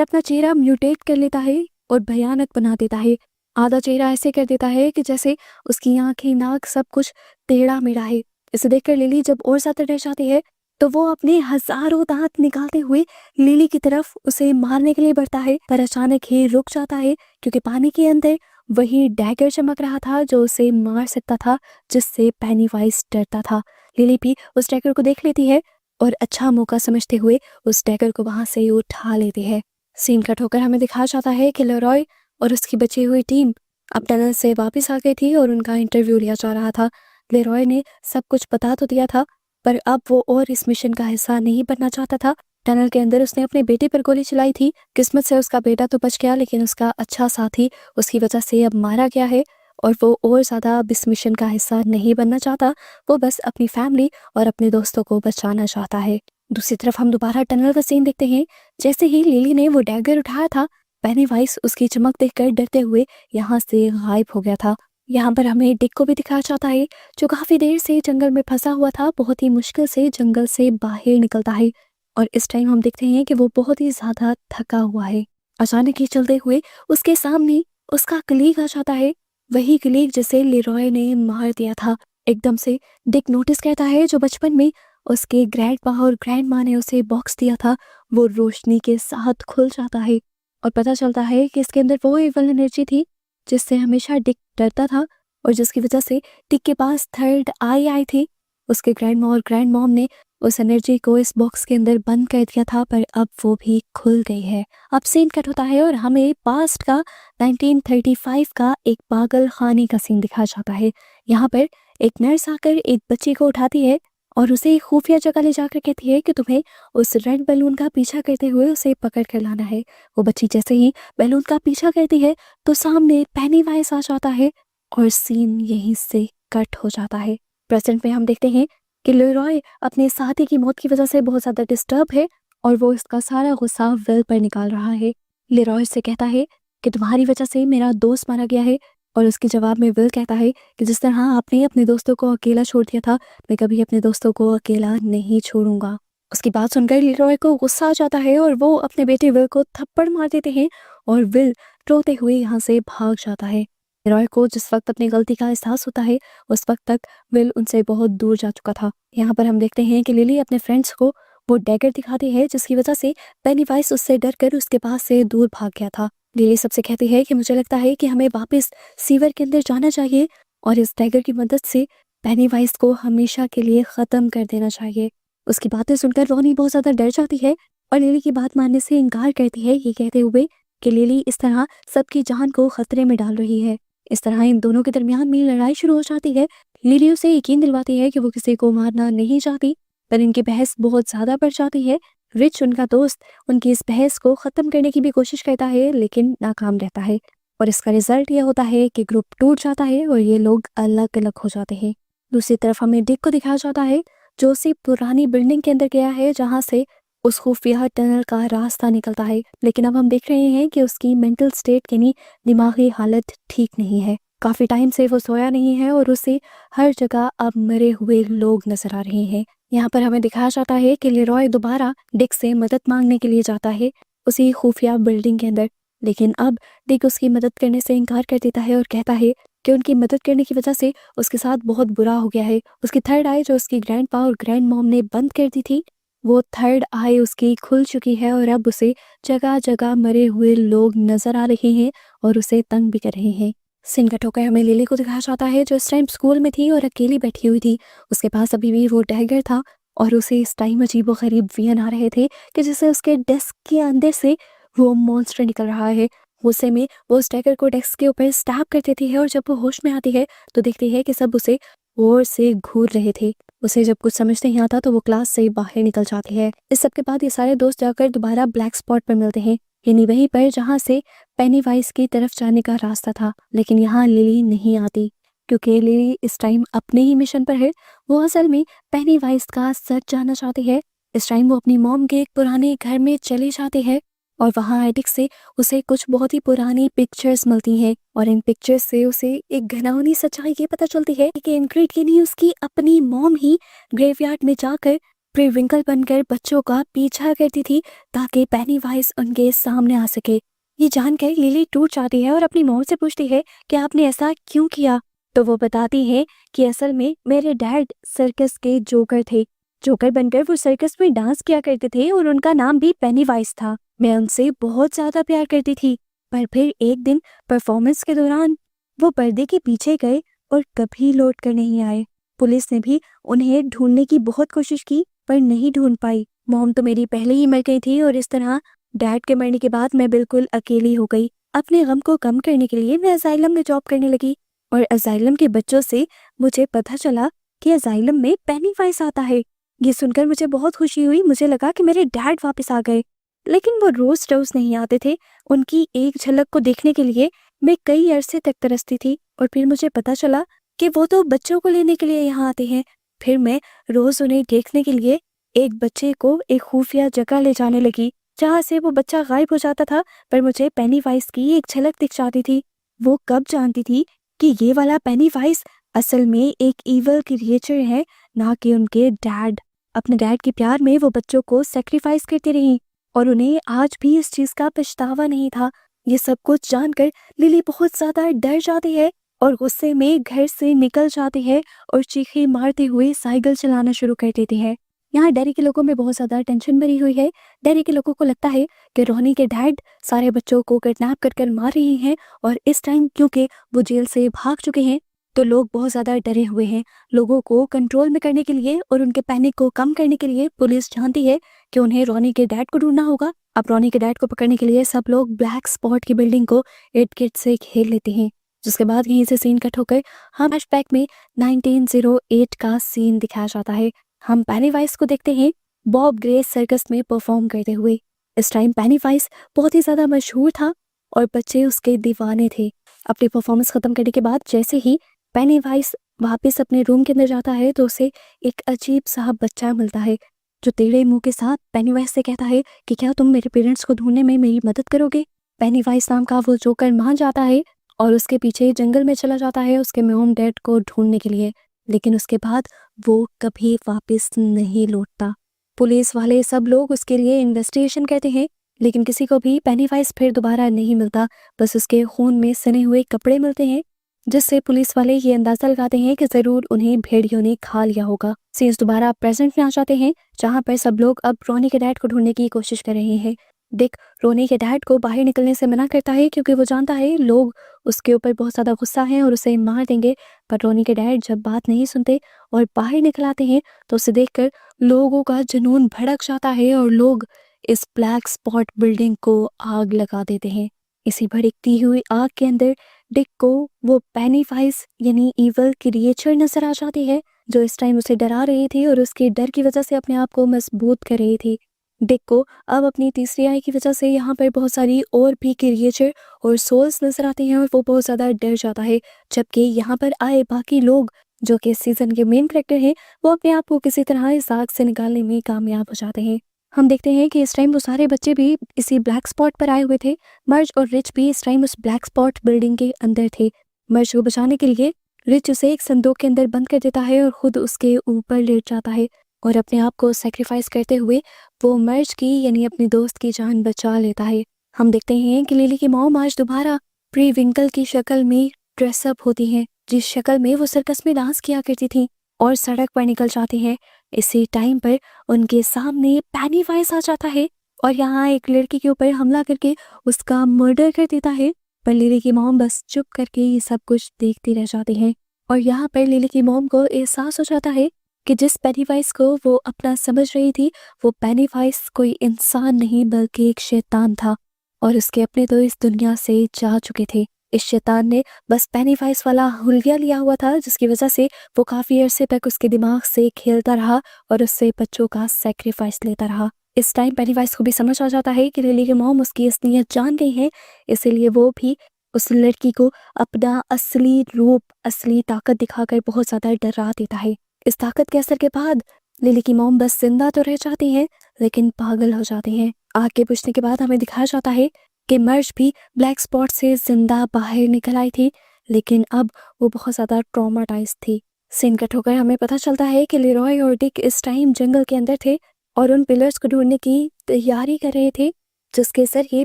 अपना चेहरा म्यूटेट कर लेता है और भयानक बना देता है। आधा चेहरा ऐसे कर देता है कि जैसे उसकी आंखें, नाक सब कुछ टेढ़ा मेढ़ा है। इसे देखकर लिली जब और ज्यादा डर जाती है तो वो अपने हजारों दांत निकालते हुए लिली की तरफ उसे मारने के लिए बढ़ता है, पर अचानक ही रुक जाता है क्योंकि पानी के अंदर वही डैगर चमक रहा था जो उसे मार सकता था, जिससे पेनीवाइज डरता था। लिली भी उस डैगर को देख लेती है और अच्छा मौका समझते हुए उस डैगर को वहां से उठा लेती है। सीन कट होकर हमें दिखाया जाता है कि लेरॉय और उसकी बची हुई टीम अब टनल से वापस आ गई थी और उनका इंटरव्यू लिया जा रहा था। लेरॉय ने सब कुछ बता तो दिया था पर अब वो और इस मिशन का हिस्सा नहीं बनना चाहता था। टनल के अंदर उसने अपने बेटे पर गोली चलाई थी, किस्मत से उसका बेटा तो बच गया लेकिन उसका अच्छा साथी उसकी वजह से अब मारा गया है और वो और ज्यादा अब इस मिशन का हिस्सा नहीं बनना चाहता। वो बस अपनी फैमिली और अपने दोस्तों को बचाना चाहता है। दूसरी तरफ हम दोबारा टनल का सीन देखते हैं। जैसे ही लिली ने वो डैगर उठाया था, पेनीवाइज उसकी चमक देखकर डरते हुए यहाँ से गायब हो गया था। यहाँ पर हमें डिक को भी दिखाया जाता है जो काफी देर से जंगल में फंसा हुआ था, बहुत ही मुश्किल से जंगल से बाहर निकलता है और इस टाइम हम देखते हैं कि वो बहुत ही ज्यादा थका हुआ है। अचानक ही चलते हुए उसके सामने उसका कलीग आ जाता है, वही कलीग जिसे लेरॉय ने मार दिया था। एकदम से डिक नोटिस करता है जो बचपन में उसके ग्रैंडपा और ग्रैंडमा ने उसे बॉक्स दिया था, वो रोशनी के साथ खुल जाता है और पता चलता है कि इसके अंदर वो इवल एनर्जी थी जिससे हमेशा डिक डरता था और जिसकी वजह से डिक के पास थर्ड आई थी। उसके ग्रैंडमा और ग्रैंड मॉम ने उस एनर्जी को इस बॉक्स के अंदर बंद कर दिया था पर अब वो भी खुल गई है। अब सीन कट होता है और हमें पास्ट का 1935 का एक पागल खाने का सीन दिखाया जाता है। यहाँ पर एक नर्स आकर एक बच्ची को उठाती है और उसे एक खुफिया जगह ले जाकर कहती है कि तुम्हें उस रेड बैलून का पीछा करते हुए उसे पकड़ कर लाना है। वो बच्ची जैसे ही बैलून का पीछा करती है तो सामने पेनीवाइज आ जाता है और सीन यहीं से कट हो जाता है। प्रेजेंट में हम देखते हैं कि लेरॉय अपने साथी की मौत की वजह से बहुत ज़्यादा डिस्टर्ब है और वो इसका सारा गुस्सा विल पर निकाल रहा है। लेरॉय से कहता है कि तुम्हारी वजह से मेरा दोस्त मारा गया है, और उसके जवाब में विल कहता है कि जिस तरह आपने अपने दोस्तों को अकेला छोड़ दिया था, मैं कभी अपने दोस्तों को अकेला नहीं छोड़ूंगा। उसकी बात सुनकर लेरॉय को गुस्सा आ जाता है और वो अपने बेटे विल को थप्पड़ मार देते हैं और विल रोते हुए यहाँ से भाग जाता है। लेरॉय को जिस वक्त अपनी गलती का एहसास होता है, उस वक्त तक विल उनसे बहुत दूर जा चुका था। यहाँ पर हम देखते हैं कि लिली अपने फ्रेंड्स को वो डैगर दिखाती है जिसकी वजह से पेनीवाइज उससे डर कर उसके पास से दूर भाग गया था। लिली सबसे कहती है कि मुझे लगता है कि हमें वापस सीवर के अंदर जाना चाहिए और इस डैगर की मदद से पेनीवाइज को हमेशा के लिए ख़त्म कर देना चाहिए। उसकी बातें सुनकर रोनी बहुत ज़्यादा डर जाती है और लिली की बात मानने से इनकार करती है, ये कहते हुए कि लिली इस तरह सबकी जान को खतरे में डाल रही है। इस तरह इन दोनों के दरमियान में लड़ाई शुरू हो जाती है। लिली उसे यकीन दिलवाती है कि वो किसी को मारना नहीं चाहती, पर इनकी बहस बहुत ज़्यादा बढ़ जाती है। रिच, उनका दोस्त, उनकी इस बहस को ख़त्म करने की भी कोशिश करता है लेकिन नाकाम रहता है और इसका रिजल्ट ये होता है कि ग्रुप टूट जाता है और ये लोग अलग अलग हो जाते हैं। दूसरी तरफ हमें डिक को दिखाया जाता है जो उसी पुरानी बिल्डिंग के अंदर गया है जहाँ से उस खुफिया टनल का रास्ता निकलता है, लेकिन अब हम देख रहे हैं कि उसकी मेंटल स्टेट यानी दिमागी हालत ठीक नहीं है। काफ़ी टाइम से वो सोया नहीं है और उसे हर जगह अब मरे हुए लोग नजर आ रहे हैं। यहाँ पर हमें दिखाया जाता है कि लेरॉय दोबारा डिक से मदद मांगने के लिए जाता है उसी खुफिया बिल्डिंग के अंदर, लेकिन अब डिक उसकी मदद करने से इनकार कर देता है और कहता है कि उनकी मदद करने की वजह से उसके साथ बहुत बुरा हो गया है। उसकी थर्ड आई जो उसकी ग्रैंडपा और ग्रैंड मॉम ने बंद कर दी थी, वो थर्ड आई उसकी खुल चुकी है और अब उसे जगह जगह मरे हुए लोग नजर आ रहे हैं और उसे तंग भी कर रहे हैं। सीन कट होकर हमें लिली को दिखाया जाता है जो इस टाइम स्कूल में थी और अकेली बैठी हुई थी। उसके पास अभी भी वो डैगर था और उसे इस टाइम अजीबोगरीब विजन आ रहे थे कि जैसे उसके डेस्क के अंदर से वो मॉन्स्टर निकल रहा है। गुस्से में वो उस डैगर को डेस्क के ऊपर स्टैब कर देती है और जब वो होश में आती है तो देखती है कि सब उसे और से घूर रहे थे। उसे जब कुछ समझ नहीं आता तो वो क्लास से बाहर निकल जाती है। इस सब के बाद ये सारे दोस्त जाकर दोबारा ब्लैक स्पॉट पर मिलते हैं, यानी वहीं पर जहाँ से पेनीवाइज की तरफ जाने का रास्ता था, लेकिन यहाँ लिली नहीं आती क्योंकि लिली इस टाइम अपने ही मिशन पर है। वो असल में पेनीवाइज का सच जानना चाहती है। इस टाइम वो अपनी मॉम के एक पुराने घर में चली जाती है और वहाँ एडिक से उसे कुछ बहुत ही पुरानी पिक्चर्स मिलती हैं और इन पिक्चर्स से उसे एक घिनौनी सच्चाई ये पता चलती है कि इनग्रिड के लिए उसकी अपनी मॉम ही ग्रेवयार्ड में जाकर प्रिविंकल बनकर बच्चों का पीछा करती थी ताकि पेनीवाइज उनके सामने आ सके। ये जानकर लिली टूट जाती है और अपनी मॉम से पूछती है कि आपने ऐसा क्यों किया, तो वो बताती है कि असल में मेरे डैड सर्कस के जोकर थे। जोकर बनकर वो सर्कस में डांस किया करते थे और उनका नाम भी पेनीवाइज था। मैं उनसे बहुत ज्यादा प्यार करती थी, पर फिर एक दिन परफॉर्मेंस के दौरान वो पर्दे के पीछे गए और कभी लौट कर नहीं आए। पुलिस ने भी उन्हें ढूंढने की बहुत कोशिश की पर नहीं ढूंढ पाई। मॉम तो मेरी पहले ही मर गई थी और इस तरह डैड के मरने के बाद मैं बिल्कुल अकेली हो गई। अपने गम को कम करने के लिए मैं असाइलम में जॉब करने लगी और असाइलम के बच्चों से मुझे पता चला कि असाइलम में पेनीवाइज आता है। ये सुनकर मुझे बहुत खुशी हुई। मुझे लगा कि मेरे डैड वापस आ गए, लेकिन वो रोज नहीं आते थे। उनकी एक झलक को देखने के लिए मैं कई अरसे तक तरसती थी और फिर मुझे पता चला कि वो तो बच्चों को लेने के लिए यहाँ आते हैं। फिर मैं रोज उन्हें देखने के लिए एक बच्चे को एक खुफिया जगह ले जाने लगी जहाँ से वो बच्चा गायब हो जाता था, पर मुझे पेनीवाइज की एक झलक दिख जाती थी। वो कब जानती थी कि ये वाला पेनीवाइज असल में एक ईवल क्रिएचर है, ना कि उनके डैड। अपने डैड के प्यार में वो बच्चों को सेक्रीफाइस करती रही और उन्हें आज भी इस चीज का पछतावा नहीं था। ये सब कुछ जानकर लिली बहुत ज्यादा डर जाती है और गुस्से में घर से निकल जाती है और चीखें मारते हुए साइकिल चलाना शुरू कर देती है। यहाँ डेरी के लोगों में बहुत ज्यादा टेंशन भरी हुई है। डेरी के लोगों को लगता है कि रोनी के डैड सारे बच्चों को किडनैप कर मार रहे हैं और इस टाइम क्योंकि वो जेल से भाग चुके हैं तो लोग बहुत ज्यादा डरे हुए हैं। लोगों को कंट्रोल में करने के लिए और उनके पैनिक को कम करने के लिए पुलिस जानती है कि उन्हें रोनी के डैड को ढूंढना होगा। अब रोनी के डैड को पकड़ने के लिए सब लोग ब्लैक स्पॉट की बिल्डिंग को 8 किट से खेल लेते हैं। जिसके बाद यहीं से सीन कट होकर हम फ्लैशबैक में 1908 का सीन दिखाया जाता है। हम पेनीवाइज को देखते हैं बॉब ग्रे सर्कस में परफॉर्म करते हुए। इस टाइम पेनीवाइज बहुत ही ज्यादा मशहूर था और बच्चे उसके दीवाने थे। अपनी परफॉर्मेंस खत्म करने के बाद जैसे ही पेनीवाइज वापस अपने रूम के अंदर जाता है तो उसे एक अजीब सा बच्चा मिलता है जो टेढ़े मुंह के साथ पेनीवाइज से कहता है कि क्या तुम मेरे पेरेंट्स को ढूंढने में मेरी मदद करोगे। पेनीवाइज नाम का वो जोकर मान जाता है और उसके पीछे जंगल में चला जाता है उसके मॉम डैड को ढूंढने के लिए, लेकिन उसके बाद वो कभी वापस नहीं लौटता। पुलिस वाले सब लोग उसके लिए इन्वेस्टिगेशन करते हैं, लेकिन किसी को भी पेनीवाइज फिर दोबारा नहीं मिलता। बस उसके खून में सने हुए कपड़े मिलते हैं, जिससे पुलिस वाले ये अंदाजा लगाते हैं कि जरूर उन्हें भेड़ियों ने खा लिया होगा। सीन्स दोबारा प्रेजेंट में आ जाते हैं, जहाँ पर सब लोग अब रोनी के डैड को ढूंढने की कोशिश कर रहे हैं। डिक रोनी के डैड को बाहर निकलने से मना करता है क्योंकि वो जानता है लोग उसके ऊपर बहुत ज़्यादा गुस्सा हैं और उसे मार देंगे। पर रोनी के डैड जब बात नहीं सुनते और बाहर निकल आते हैं तो उसे देखकर लोगों का जुनून भड़क जाता है और लोग इस ब्लैक स्पॉट बिल्डिंग को आग लगा देते हैं। इसी भड़कती हुई आग के अंदर डिक को वो पेनीवाइज यानी इवल क्रिएचर नजर आ जाती है जो इस टाइम उसे डरा रही थी और उसके डर की वजह से अपने आप को मजबूत कर रही थी। डिक को अब अपनी तीसरी आई की वजह से यहाँ पर बहुत सारी और भी क्रिएचर और सोल्स नजर आती हैं और वो बहुत ज़्यादा डर जाता है। जबकि यहाँ पर आए बाकी लोग जो कि इस सीजन के मेन कैरेक्टर हैं वो अपने आप को किसी तरह इस आग से निकालने में कामयाब हो जाते हैं। हम देखते हैं कि इस टाइम वो सारे बच्चे भी इसी ब्लैक स्पॉट पर आए हुए थे। मर्ज और रिच भी इस टाइम उस ब्लैक स्पॉट बिल्डिंग के अंदर थे। मर्ज को बचाने के लिए रिच उसे एक संदूक के अंदर बंद कर देता है और खुद उसके ऊपर लेट जाता है और अपने आप को सेक्रीफाइस करते हुए वो मर्ज की यानी अपनी दोस्त की जान बचा लेता है। हम देखते हैं कि लिली की मॉम आज दोबारा प्री विंकल की शक्ल में ड्रेसअप होती हैं, जिस शक्ल में वो सर्कस में डांस किया करती थी, और सड़क पर निकल जाती है। इसी टाइम पर उनके सामने पेनीवाइज आ जाता है और यहाँ एक लड़की के ऊपर हमला करके उसका मर्डर कर देता है। पर लिली की मॉम बस चुप करके ये सब कुछ देखती रह जाती है और यहाँ पर लिली की मॉम को एहसास हो जाता है कि जिस पेनीवाइज को वो अपना समझ रही थी वो पेनीवाइज कोई इंसान नहीं बल्कि एक शैतान था और उसके अपने तो इस दुनिया से जा चुके थे। इस शैतान ने बस पेनीवाइज वाला हुलिया लिया हुआ था जिसकी वजह से वो काफी अरसे तक उसके दिमाग से खेलता रहा और उससे बच्चों का सेक्रीफाइस लेता रहा। इस टाइम पेनीवाइज को भी समझ आ जाता है कि लिली की मॉम उसकी असलियत जान गई है, इसीलिए वो भी उस लड़की को अपना असली रूप असली ताकत दिखाकर बहुत ज्यादा डरा देता है। इस ताकत के असर के बाद लिली की मॉम बस जिंदा तो रह जाती है लेकिन पागल हो जाती है। आग के बुझने के बाद हमें दिखाया जाता है कि मर्ज भी ब्लैक स्पॉट से जिंदा बाहर निकल आई थी, लेकिन अब वो बहुत ज़्यादा ट्रॉमाटाइज थी। सीन कट होकर हमें पता चलता है कि लेरॉय और डिक इस टाइम जंगल के अंदर थे और उन पिलर्स को ढूंढने की तैयारी कर रहे थे जिसके जरिए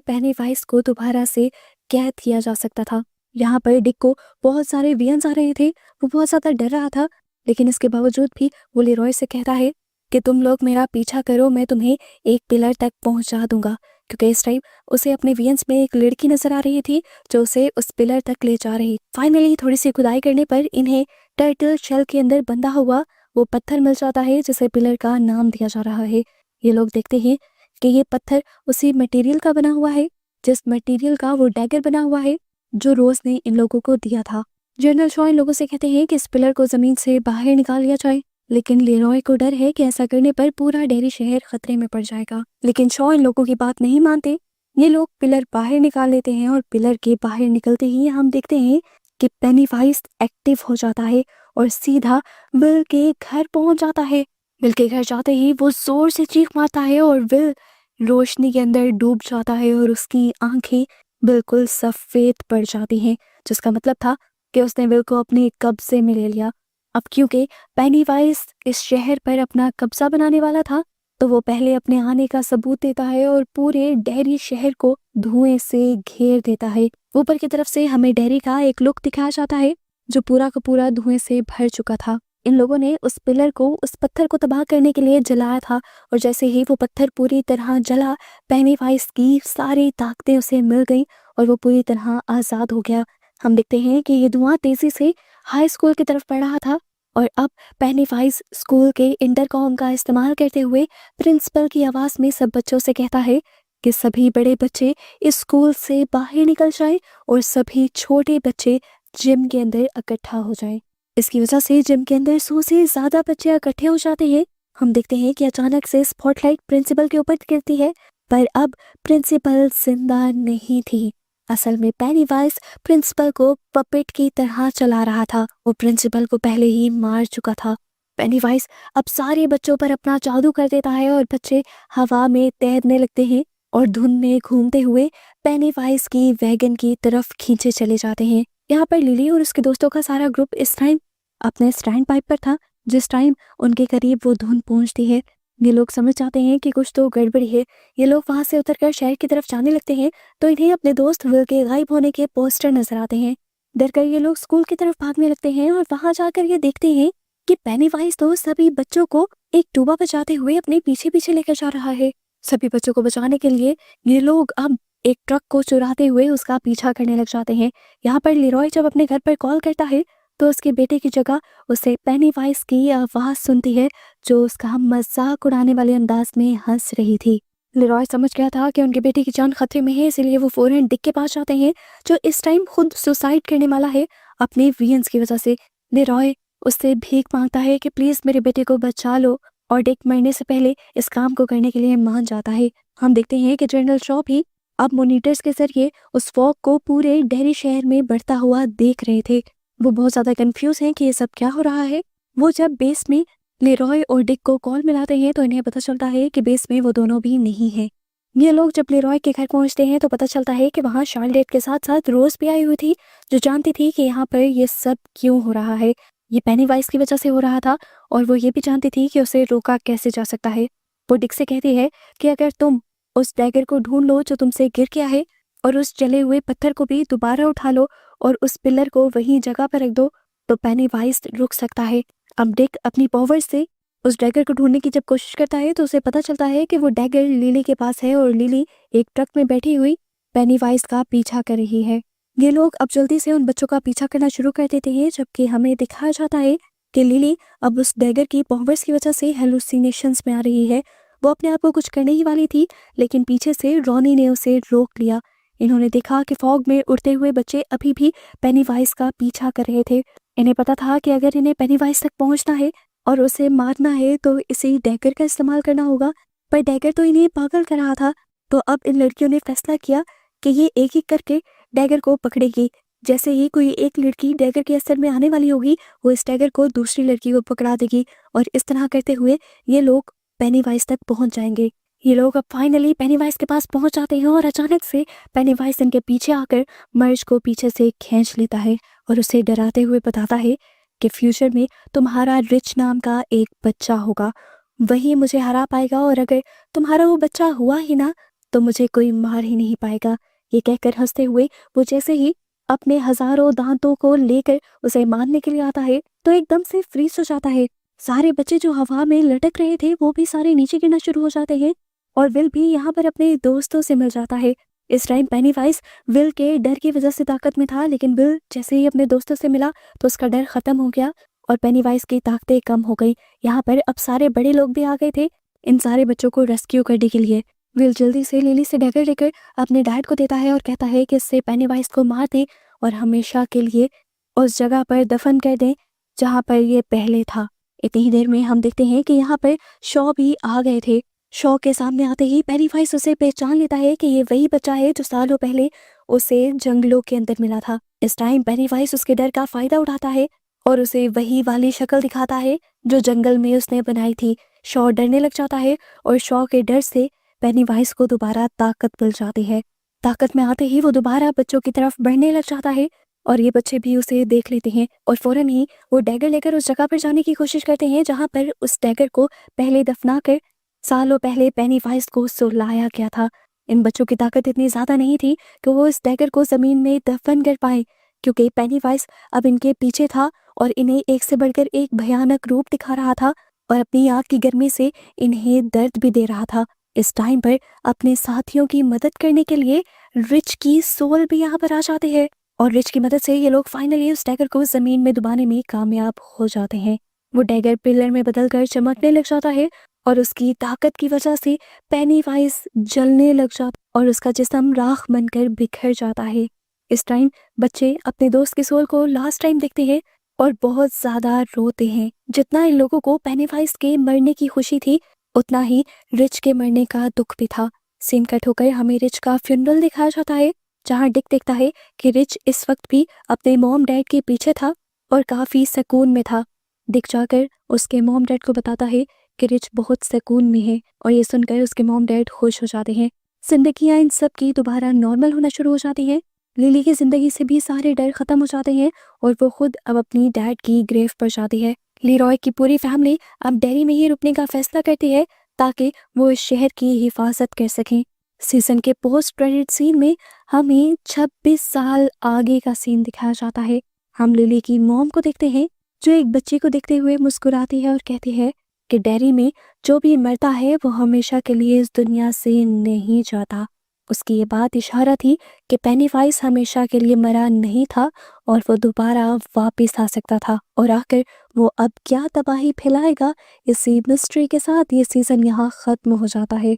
पेनीवाइज को दोबारा से कैद किया जा सकता था। यहाँ पर डिक को बहुत सारे वियंस आ रहे थे, वो बहुत ज़्यादा डर रहा था, लेकिन इसके बावजूद भी वो लेरॉय से कहता है कि तुम लोग मेरा पीछा करो, मैं तुम्हें एक पिलर तक पहुंचा दूंगा, क्योंकि इस टाइम उसे अपने वियंस में एक लड़की नजर आ रही थी जो उसे उस पिलर तक ले जा रही। फाइनली थोड़ी सी खुदाई करने पर इन्हें टर्टल शेल के अंदर बंधा हुआ वो पत्थर मिल जाता है जिसे पिलर का नाम दिया जा रहा है। ये लोग देखते हैं कि ये पत्थर उसी मटेरियल का बना हुआ है जिस मटेरियल का वो डैगर बना हुआ है जो रोज ने इन लोगों को दिया था। जनरल शॉ इन लोगों से कहते हैं कि इस पिलर को जमीन से बाहर निकाल लिया जाए, लेकिन लेरॉय को डर है कि ऐसा करने पर पूरा डेरी शहर खतरे में पड़ जाएगा। लेकिन शॉ इन लोगों की बात नहीं मानते। ये लोग पिलर बाहर निकाल लेते हैं और पिलर के बाहर निकलते ही हम देखते हैं कि पेनीवाइज एक्टिव हो जाता है और सीधा विल के घर पहुंच जाता है। विल के घर जाते ही वो जोर से चीख मारता है और विल रोशनी के अंदर डूब जाता है और उसकी आंखें बिल्कुल सफेद पड़ जाती हैं, जिसका मतलब था कि उसने विल को अपने कब्जे में ले लिया। अब क्योंकि पेनीवाइज इस शहर पर अपना कब्जा बनाने वाला था तो वो पहले अपने आने का सबूत देता है और पूरे डेरी शहर को धुएं से घेर देता है। ऊपर की तरफ से हमें डेरी का एक लुक दिखाया जाता है जो पूरा का पूरा धुएं से भर चुका था। इन लोगों ने उस पिलर को, उस पत्थर को तबाह करने के लिए जलाया था और जैसे ही वो पत्थर पूरी तरह जला पेनीवाइज की सारी ताकतें उसे मिल गई और वो पूरी तरह आजाद हो गया। हम देखते हैं कि ये धुआं तेजी से हाई स्कूल की तरफ बढ़ रहा था और अब पेनीवाइज स्कूल के इंटरकॉम का इस्तेमाल करते हुए प्रिंसिपल की आवाज में सब बच्चों से कहता है कि सभी बड़े बच्चे इस स्कूल से बाहर निकल जाएं और सभी छोटे बच्चे जिम के अंदर इकट्ठा हो जाएं। इसकी वजह से जिम के अंदर 100 से ज्यादा बच्चे इकट्ठे हो जाते हैं। हम देखते हैं कि अचानक से स्पॉटलाइट प्रिंसिपल के ऊपर गिरती है, पर अब प्रिंसिपल जिंदा नहीं थी। असल में पेनीवाइज प्रिंसिपल को पपेट की तरह चला रहा था। वो प्रिंसिपल को पहले ही मार चुका था। पेनीवाइज अब सारे बच्चों पर अपना जादू कर देता है और बच्चे हवा में तैरने लगते हैं और धुंध में घूमते हुए पेनीवाइज की वैगन की तरफ खींचे चले जाते हैं। यहाँ पर लिली और उसके दोस्तों का सारा ग्रुप इस टाइम अपने स्टैंड पाइप पर था। जिस टाइम उनके करीब वो धुंध पहुंचती है, ये लोग समझ जाते हैं कि कुछ तो गड़बड़ी है। ये लोग वहां से उतरकर शहर की तरफ जाने लगते हैं तो इन्हें अपने दोस्त विल के गायब होने के पोस्टर नजर आते हैं। डरकर ये लोग स्कूल की तरफ भागने लगते हैं और वहां जाकर ये देखते हैं कि पेनीवाइज तो सभी बच्चों को एक टूबा बचाते हुए अपने पीछे पीछे लेकर जा रहा है। सभी बच्चों को बचाने के लिए ये लोग अब एक ट्रक को चुराते हुए उसका पीछा करने लग जाते हैं। यहाँ पर लिरॉय जब अपने घर पर कॉल करता है तो उसके बेटे की जगह उसे पेनीवाइज की आवाज सुनती है जो उसका मजाक उड़ाने वाले अंदाज में हंस रही थी। लिरॉय समझ गया था कि उनके बेटे की जान खतरे में है, इसलिए वो फौरन डिक के पास जाते हैं जो इस टाइम खुद सुसाइड करने वाला है अपने वियंस की वजह से। लिरॉय उससे भीख मांगता है कि प्लीज मेरे बेटे को बचा लो और डिक मरने से पहले इस काम को करने के लिए मान जाता है। हम देखते हैं कि जनरल शॉ भी अब मॉनिटर्स के जरिए उस फॉग को पूरे डेरी शहर में बढ़ता हुआ देख रहे थे। वो बहुत ज्यादा कंफ्यूज हैं कि ये सब क्या हो रहा है। वो जब बेस में लेरॉय और डिक को कॉल मिलाते हैं तो इन्हें पता चलता है कि बेस में वो दोनों भी नहीं है। ये लोग जब लेरॉय के घर पहुंचते हैं तो पता चलता है कि वहाँ शार्लेट के साथ साथ रोज भी आई हुई थी जो जानती थी कि यहाँ पर ये सब क्यों हो रहा है। ये पेनीवाइज की वजह से हो रहा था और वो ये भी जानती थी कि उसे रोका कैसे जा सकता है। वो डिक से कहती है कि अगर तुम उस डैगर को ढूंढ लो जो तुमसे गिर गया है और उस जले हुए पत्थर को भी दोबारा उठा लो और उस पिलर को वही जगह पर रख दो तो पेनीवाइज रुक सकता है। अब डिक अपनी पावर से उस डैगर को ढूंढने की जब कोशिश करता है तो उसे पता चलता है कि वो डैगर लिली के पास है और लिली एक ट्रक में बैठी हुई पेनीवाइज का पीछा कर रही है। ये लोग अब जल्दी से उन बच्चों का पीछा करना शुरू कर देते हैं जबकि हमें दिखाया जाता है कि लिली अब उस डैगर की पावर्स की वजह से हेलुसिनेशंस में आ रही है। वो अपने आप को कुछ करने ही वाली थी लेकिन पीछे से रॉनी ने उसे रोक लिया। इन्होंने देखा कि फॉग में उड़ते हुए बच्चे अभी भी पेनीवाइज का पीछा कर रहे थे। इन्हें पता था कि अगर इन्हें पेनीवाइज तक पहुंचना है और उसे मारना है तो इसी डैगर का इस्तेमाल करना होगा, पर डैगर तो इन्हें पागल कर रहा था। तो अब इन लड़कियों ने फैसला किया कि ये एक एक करके डैगर को पकड़ेगी। जैसे ही कोई एक लड़की डैगर के असर में आने वाली होगी वो इस डैगर को दूसरी लड़की को पकड़ा देगी और इस तरह करते हुए ये लोग पेनीवाइज तक पहुंच जाएंगे। ये लोग अब फाइनली पेनीवाइज के पास पहुंच जाते हैं और अचानक से पेनीवाइज इनके पीछे आकर मर्ज को पीछे से खींच लेता है और उसे डराते हुए बताता है कि फ्यूचर में तुम्हारा रिच नाम का एक बच्चा होगा, वही मुझे हरा पाएगा और अगर तुम्हारा वो बच्चा हुआ ही ना तो मुझे कोई मार ही नहीं पाएगा। ये कहकर हंसते हुए वो जैसे ही अपने हजारों दांतों को लेकर उसे मारने के लिए आता है तो एकदम से फ्रीज हो जाता है। सारे बच्चे जो हवा में लटक रहे थे वो भी सारे नीचे गिरना शुरू हो जाते हैं और विल भी यहाँ पर अपने दोस्तों से मिल जाता है। इस टाइम पेनीवाइज विल के डर की वजह से ताकत में था लेकिन विल जैसे ही अपने दोस्तों से मिला तो उसका डर खत्म हो गया और पेनीवाइज की ताकतें कम हो गई। यहाँ पर अब सारे बड़े लोग भी आ गए थे इन सारे बच्चों को रेस्क्यू करने के लिए। विल जल्दी से लिली से डैगर लेकर अपने डैड को देता है और कहता है कि इससे पेनीवाइज को मार दें और हमेशा के लिए उस जगह पर दफन कर दें जहाँ पर ये पहले था। इतनी ही देर में हम देखते हैं कि यहाँ पर शॉ भी आ गए थे। शॉ के सामने आते ही पेनीवाइज उसे पहचान लेता है कि ये वही बच्चा है जो सालों पहले उसे जंगलों के अंदर मिला था। इस टाइम पेनीवाइज उसके डर का फायदा उठाता है और उसे वही वाली शक्ल दिखाता है जो जंगल में उसने बनाई थी। शॉ डरने लग जाता है और शॉ के डर से पेनीवाइज को दोबारा ताकत मिल जाती है। ताकत में आते ही वो दोबारा बच्चों की तरफ बढ़ने लग जाता है और ये बच्चे भी उसे देख लेते हैं और फौरन ही वो डैगर लेकर उस जगह पर जाने की कोशिश करते हैं जहाँ पर उस डैगर को पहले दफना कर सालों पहले पेनीवाइज को सुलाया गया था। इन बच्चों की ताकत इतनी ज्यादा नहीं थी कि वो इस डैगर को जमीन में दफन कर पाए क्योंकि पेनीवाइज अब इनके पीछे था और इन्हें एक से बढ़कर एक भयानक रूप दिखा रहा था और अपनी आग की गर्मी से इन्हें दर्द भी दे रहा था। इस टाइम पर अपने साथियों की मदद करने के लिए रिच की सोल भी यहाँ पर आ जाते हैं और रिच की मदद से ये लोग फाइनली उस डैगर को जमीन में दबाने में कामयाब हो जाते हैं। वो डैगर पिलर में बदलकर चमकने लग जाता है और उसकी ताकत की वजह से पेनीवाइज जलने लग जाता और उसका जिस्म राख बनकर बिखर जाता है। इस टाइम बच्चे अपने दोस्त की सोल को लास्ट टाइम देखते हैं और बहुत ज्यादा रोते हैं। जितना इन लोगों को पेनीवाइज के मरने की खुशी थी उतना ही रिच के मरने का दुख भी था। सीन कट होकर हमें रिच का फ्यूनरल दिखाया जाता है जहाँ डिक देखता है कि रिच इस वक्त भी अपने मॉम डैड के पीछे था और काफ़ी सुकून में था। डिक जाकर उसके मॉम डैड को बताता है कि रिच बहुत सुकून में है और ये सुनकर उसके मॉम डैड खुश हो जाते हैं। जिंदगियाँ इन सब की दोबारा नॉर्मल होना शुरू हो जाती है। लिली की ज़िंदगी से भी सारे डर ख़त्म हो जाते हैं और वो खुद अब अपनी डैड की ग्रेव पर जाती है। लीरॉय की पूरी फैमिली अब डेरी में ही रुकने का फैसला करती है ताकि वो इस शहर की हिफाजत कर सकें। सीजन के पोस्ट क्रेडिट सीन में हमें 26 साल आगे का सीन दिखाया जाता है। हम लिली की मॉम को देखते हैं जो एक बच्चे को देखते हुए मुस्कुराती है और कहती है कि डेरी में जो भी मरता है वो हमेशा के लिए इस दुनिया से नहीं जाता। उसकी ये बात इशारा थी कि पेनीवाइज हमेशा के लिए मरा नहीं था और वो दोबारा वापस आ सकता था। और आकर वो अब क्या तबाही फैलाएगा, इसी मिस्ट्री के साथ ये सीज़न यहाँ ख़त्म हो जाता है।